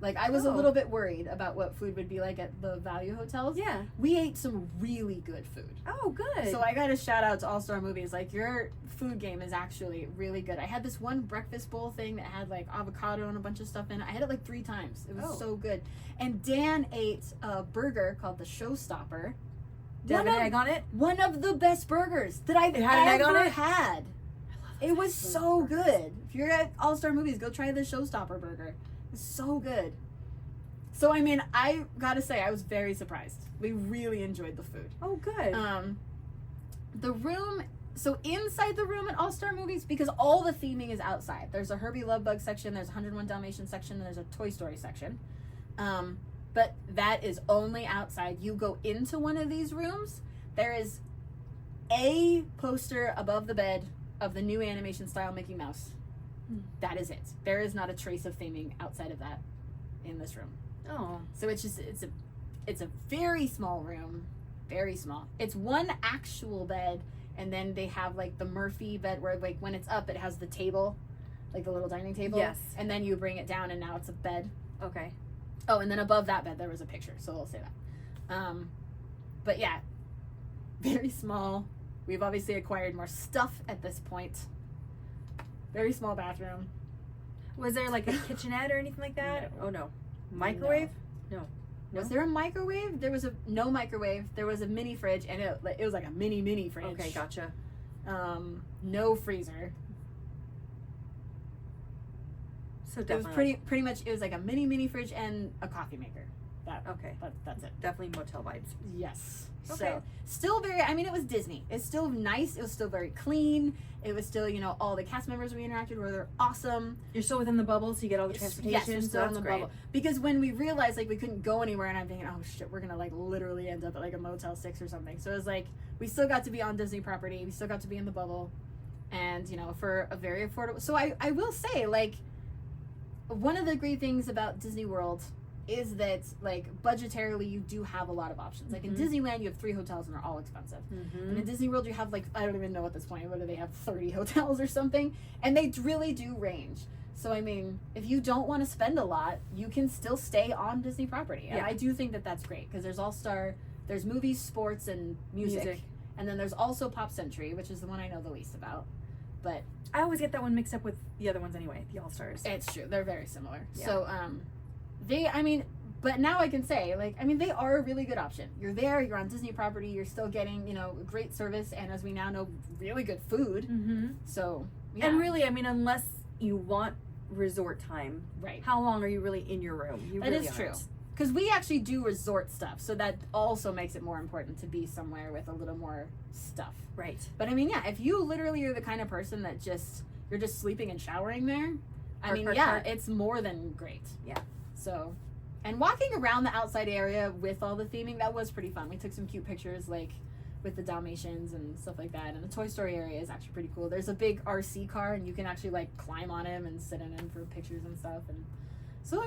Like, I was a little bit worried about what food would be like at the value hotels. Yeah. We ate some really good food. Oh, good. So I got to shout out to All-Star Movies. Like, your food game is actually really good. I had this one breakfast bowl thing that had, like, avocado and a bunch of stuff in it. I had it, like, 3 times. It was so good. And Dan ate a burger called the Showstopper. Did it have an egg on it? One of the best burgers that I've ever had. It was so good. If you're at All-Star Movies, go try the Showstopper burger. It's so good. So, I mean, I gotta say, I was very surprised. We really enjoyed the food. Oh, good. The room, so inside the room at All-Star Movies, because all the theming is outside. There's a Herbie Love Bug section, there's a 101 Dalmatians section, and there's a Toy Story section. But that is only outside. You go into one of these rooms, there is a poster above the bed of the new animation style Mickey Mouse. That is it. There is not a trace of theming outside of that in this room. Oh. So it's a very small room. Very small. It's one actual bed, and then they have like the Murphy bed where like when it's up it has the table, like the little dining table. Yes. And then you bring it down and now it's a bed. Okay. Oh, and then above that bed there was a picture, so we'll say that. But yeah, very small. We've obviously acquired more stuff at this point. Very small bathroom. Was there like a kitchenette or anything like that? No. Oh no. Microwave? No. Was there a microwave? There was no microwave. There was a mini fridge, and it was like a mini fridge. Okay, gotcha. No freezer. So It definitely. was pretty much. It was like a mini fridge and a coffee maker. Okay. That's it. Definitely motel vibes. Yes. Okay. So still very. I mean, it was Disney. It's still nice. It was still very clean. It was still, all the cast members we interacted with were awesome. You're still within the bubble, so you get all the transportation. Yes, we're so still that's in the great. bubble. Because when we realized like we couldn't go anywhere, and I'm thinking, oh shit, we're gonna like literally end up at like a Motel 6 or something. So it was like we still got to be on Disney property. We still got to be in the bubble, and for a very affordable. So I will say, like, one of the great things about Disney World is that like budgetarily you do have a lot of options. Like in Disneyland you have 3 hotels and they're all expensive. And in Disney World you have like, I don't even know at this point whether they have 30 hotels or something, and they really do range. So I mean, if you don't want to spend a lot, you can still stay on Disney property. And I do think that that's great because there's All-Star, there's movies, sports, and music. And then there's also Pop Century, which is the one I know the least about. But I always get that one mixed up with the other ones anyway, the All-Stars. it's true. They're very similar. Yeah. So but now I can say, like, they are a really good option. You're there, you're on Disney property, you're still getting, great service, and as we now know, really good food. So, yeah. And really, unless you want resort time, Right. how long are you really in your room? You That really is true. aren't. Because we actually do resort stuff, so that also makes it more important to be somewhere with a little more stuff. Right. But yeah, if you literally are the kind of person that you're just sleeping and showering there, it's more than great. Yeah. So, and walking around the outside area with all the theming, that was pretty fun. We took some cute pictures, like, with the Dalmatians and stuff like that. And the Toy Story area is actually pretty cool. There's a big RC car, and you can actually, like, climb on him and sit in him for pictures and stuff. And so,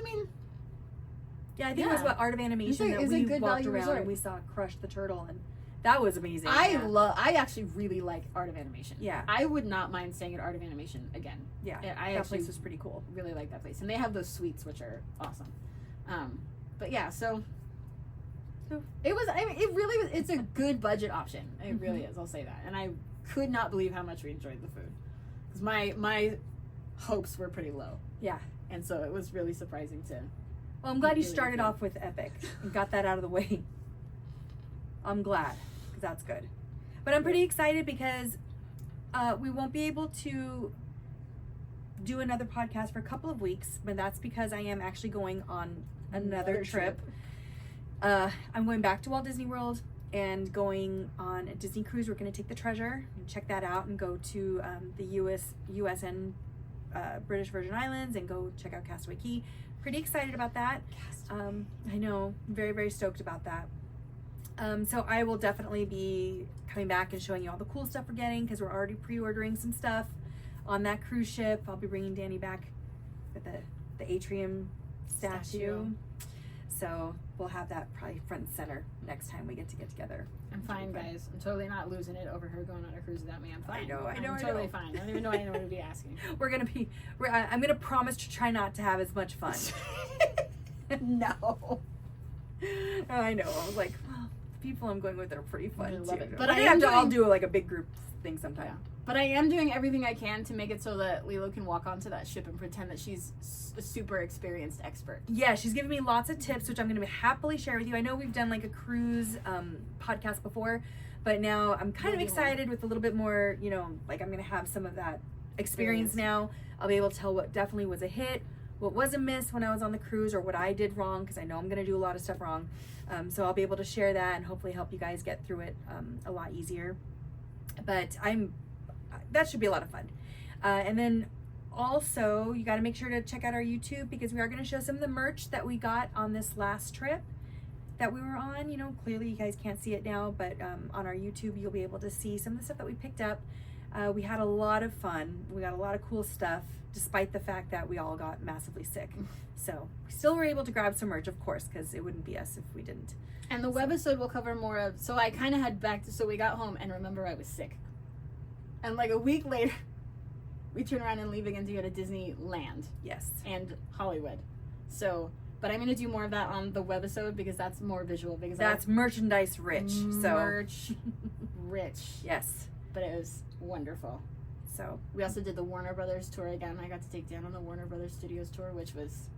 Yeah, I think it was what Art of Animation that we walked around resort. and we saw Crush the Turtle, and that was amazing. I actually really like Art of Animation. Yeah. I would not mind staying at Art of Animation again. Yeah, I that actually place was pretty cool. really like that place. And they have those suites, which are awesome. But yeah, so it was, it really was, it's a good budget option. It really is, I'll say that. And I could not believe how much we enjoyed the food. Because my hopes were pretty low. Yeah. And so it was really surprising to... Well, I'm glad you really started good. off with Epic and got that out of the way. I'm glad, because that's good. But I'm pretty excited because we won't be able to do another podcast for a couple of weeks, but that's because I am actually going on another trip. I'm going back to Walt Disney World and going on a Disney cruise. We're going to take the Treasure and check that out and go to the US and British Virgin Islands and go check out Castaway Cay. Pretty excited about that. I know, very, very stoked about that. So I will definitely be coming back and showing you all the cool stuff we're getting because we're already pre-ordering some stuff on that cruise ship. I'll be bringing Dani back with the atrium statue. So we'll have that probably front and center next time we get together. I'm fine, guys. I'm totally not losing it over her going on a cruise without me. I'm fine. I know. I'm totally fine. I don't even know anyone would be asking. I'm gonna promise to try not to have as much fun. No. I know. I was like, well, the people I'm going with are pretty fun I too. love it. But I have to all do like a big group thing sometime. Yeah. But I am doing everything I can to make it so that Lilo can walk onto that ship and pretend that she's a super experienced expert. Yeah, she's giving me lots of tips, which I'm going to happily share with you. I know we've done like a cruise podcast before, but now I'm kind of excited with a little bit more, like I'm going to have some of that experience now. I'll be able to tell what definitely was a hit, what was a miss when I was on the cruise, or what I did wrong, because I know I'm going to do a lot of stuff wrong. So I'll be able to share that and hopefully help you guys get through it a lot easier. But that should be a lot of fun. And then also, you got to make sure to check out our YouTube because we are going to show some of the merch that we got on this last trip. that we were on. You know, clearly you guys can't see it now, but on our YouTube, you'll be able to see some of the stuff that we picked up. We had a lot of fun. We got a lot of cool stuff, despite the fact that we all got massively sick. So we still were able to grab some merch, of course, because it wouldn't be us if we didn't. And the webisode will cover more of, so I kind of had so we got home and remember I was sick. And like a week later, we turn around and leave again to go to Disneyland. Yes. And Hollywood. So, but I'm going to do more of that on the webisode because that's more visual. Because that's merchandise rich. Merch rich. Yes. But it was wonderful. So we also did the Warner Brothers tour again. I got to take Dan on the Warner Brothers Studios tour, which was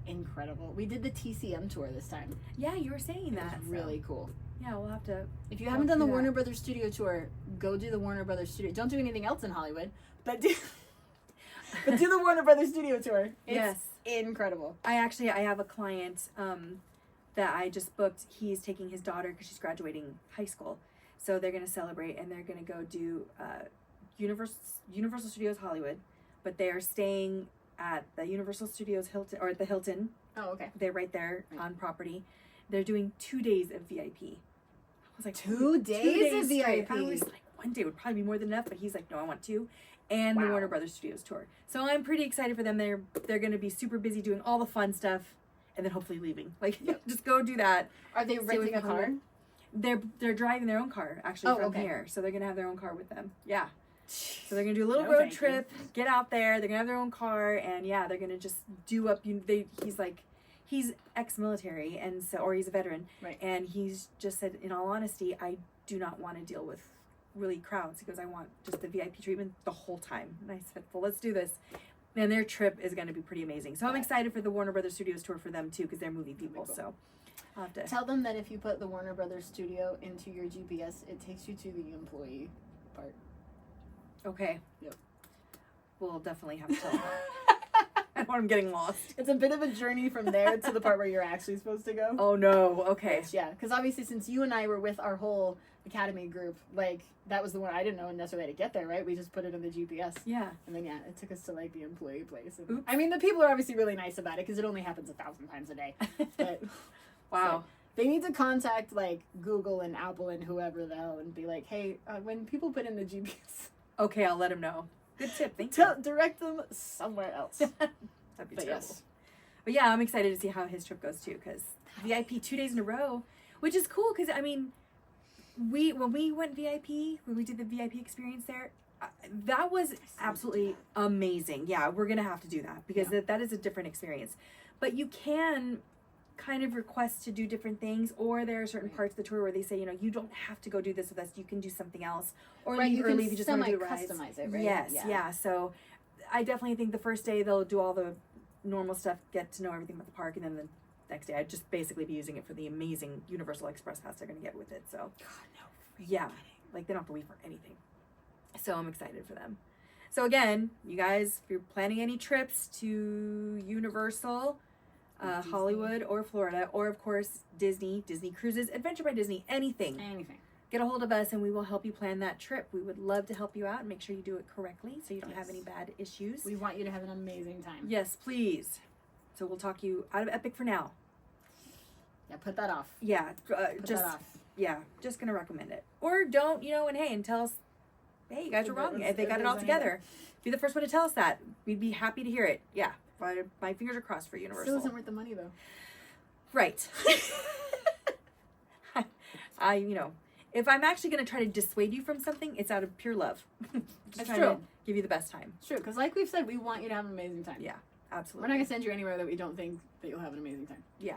incredible. We did the TCM tour this time. Yeah, you were saying that. It was really cool. Yeah, we'll have to. If you haven't done the Warner Brothers Studio tour, go do the Warner Brothers Studio. Don't do anything else in Hollywood, but do the Warner Brothers Studio tour. It's incredible. I have a client that I just booked. He's taking his daughter because she's graduating high school, so they're gonna celebrate and they're gonna go do Universal Studios Hollywood, but they are staying at the Universal Studios Hilton or at the Hilton. Oh, okay. They're right there on property. They're doing 2 days of VIP. I was like, 2 days of VIP. I was like, 1 day would probably be more than enough, but he's like, no, I want 2. And the Warner Brothers Studios tour. So I'm pretty excited for them. They're going to be super busy doing all the fun stuff, and then hopefully leaving. Like, just go do that. Are they renting a car? They're driving their own car actually from here, so they're going to have their own car with them. Yeah. So they're going to do a little road trip, get out there. They're going to have their own car, and yeah, they're going to just do up. He's ex-military, and so, or he's a veteran, right? And he's just said, in all honesty, I do not want to deal with really crowds. He goes, I want just the VIP treatment the whole time. And I said, well, let's do this. And their trip is going to be pretty amazing. So I'm excited for the Warner Brothers Studios tour for them too, because they're movie people. Cool. So I'll have to tell them that if you put the Warner Brothers Studio into your GPS, it takes you to the employee part. Okay. Yep. We'll definitely have to tell them. I don't want them getting lost. It's a bit of a journey from there to the part where you're actually supposed to go. Oh no. Okay. Which, yeah, because obviously since you and I were with our whole Academy group, like that was the one I didn't know necessarily how to get there, right? We just put it in the GPS. Yeah. And then it took us to like the employee place. And, I mean, the people are obviously really nice about it because it only happens 1,000 times a day. But wow. They need to contact like Google and Apple and whoever the hell and be like, hey, when people put in the GPS. Okay, I'll let them know. Good tip. Thank you. Direct them somewhere else. That'd be terrible. Yes. But yeah, I'm excited to see how his trip goes too, because VIP 2 days in a row, which is cool. Because I mean, when we went VIP, when we did the VIP experience there, that was absolutely amazing. Yeah, we're gonna have to do that because that is a different experience. But you can kind of request to do different things, or there are certain parts of the tour where they say, you know, you don't have to go do this with us, you can do something else, or leave early if you just want to do rides. Customize it, right? Yes, yeah. So I definitely think the first day they'll do all the normal stuff, get to know everything about the park, and then the next day I'd just basically be using it for the amazing Universal Express pass they're going to get with it. So God, no. Yeah, like they don't have to wait for anything. So I'm excited for them. So again, you guys, if you're planning any trips to Universal, Hollywood or Florida, or of course Disney Cruises, Adventure by Disney, anything, get a hold of us and we will help you plan that trip. We would love to help you out and make sure you do it correctly so you don't have any bad issues. We want you to have an amazing time. Yes, please. So we'll talk you out of Epic for now. Yeah, put that off. Yeah, put that off. Yeah, just gonna recommend it. Or don't, and tell us, hey, you guys were wrong. They got it all together. Be the first one to tell us that. We'd be happy to hear it. Yeah. My fingers are crossed for Universal. Still isn't worth the money though. Right. If I'm actually going to try to dissuade you from something, it's out of pure love. That's true. To give you the best time. It's true, because like we've said, we want you to have an amazing time. Yeah, absolutely. We're not going to send you anywhere that we don't think that you'll have an amazing time. Yeah.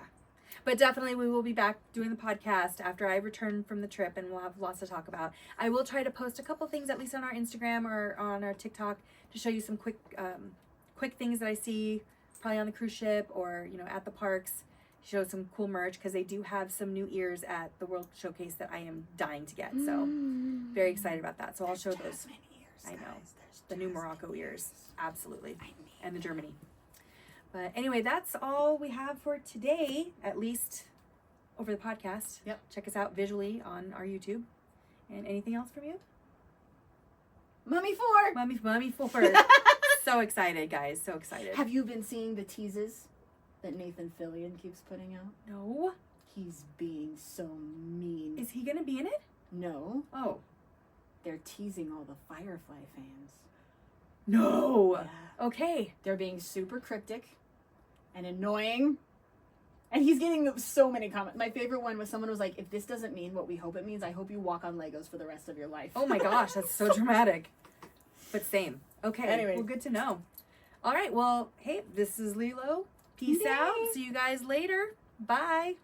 But definitely we will be back doing the podcast after I return from the trip, and we'll have lots to talk about. I will try to post a couple things, at least on our Instagram or on our TikTok, to show you some quick things that I see probably on the cruise ship or, at the parks. Show some cool merch because they do have some new ears at the World Showcase that I am dying to get. So very excited about that. So I'll show those. Ears, I know. The new Morocco ears. Absolutely. And the Germany. But anyway, that's all we have for today, at least over the podcast. Yep. Check us out visually on our YouTube. And anything else from you? Mummy 4! Mummy 4. So excited, guys. So excited. Have you been seeing the teases that Nathan Fillion keeps putting out? No. He's being so mean. Is he gonna be in it? No. Oh. They're teasing all the Firefly fans. No. Yeah. Okay. They're being super cryptic and annoying. And he's getting so many comments. My favorite one was someone was like, if this doesn't mean what we hope it means, I hope you walk on Legos for the rest of your life. Oh my gosh, that's so dramatic. But same. Okay. Anyway. Well, good to know. All right. Well, hey, this is Lilo. Peace out. See you guys later. Bye.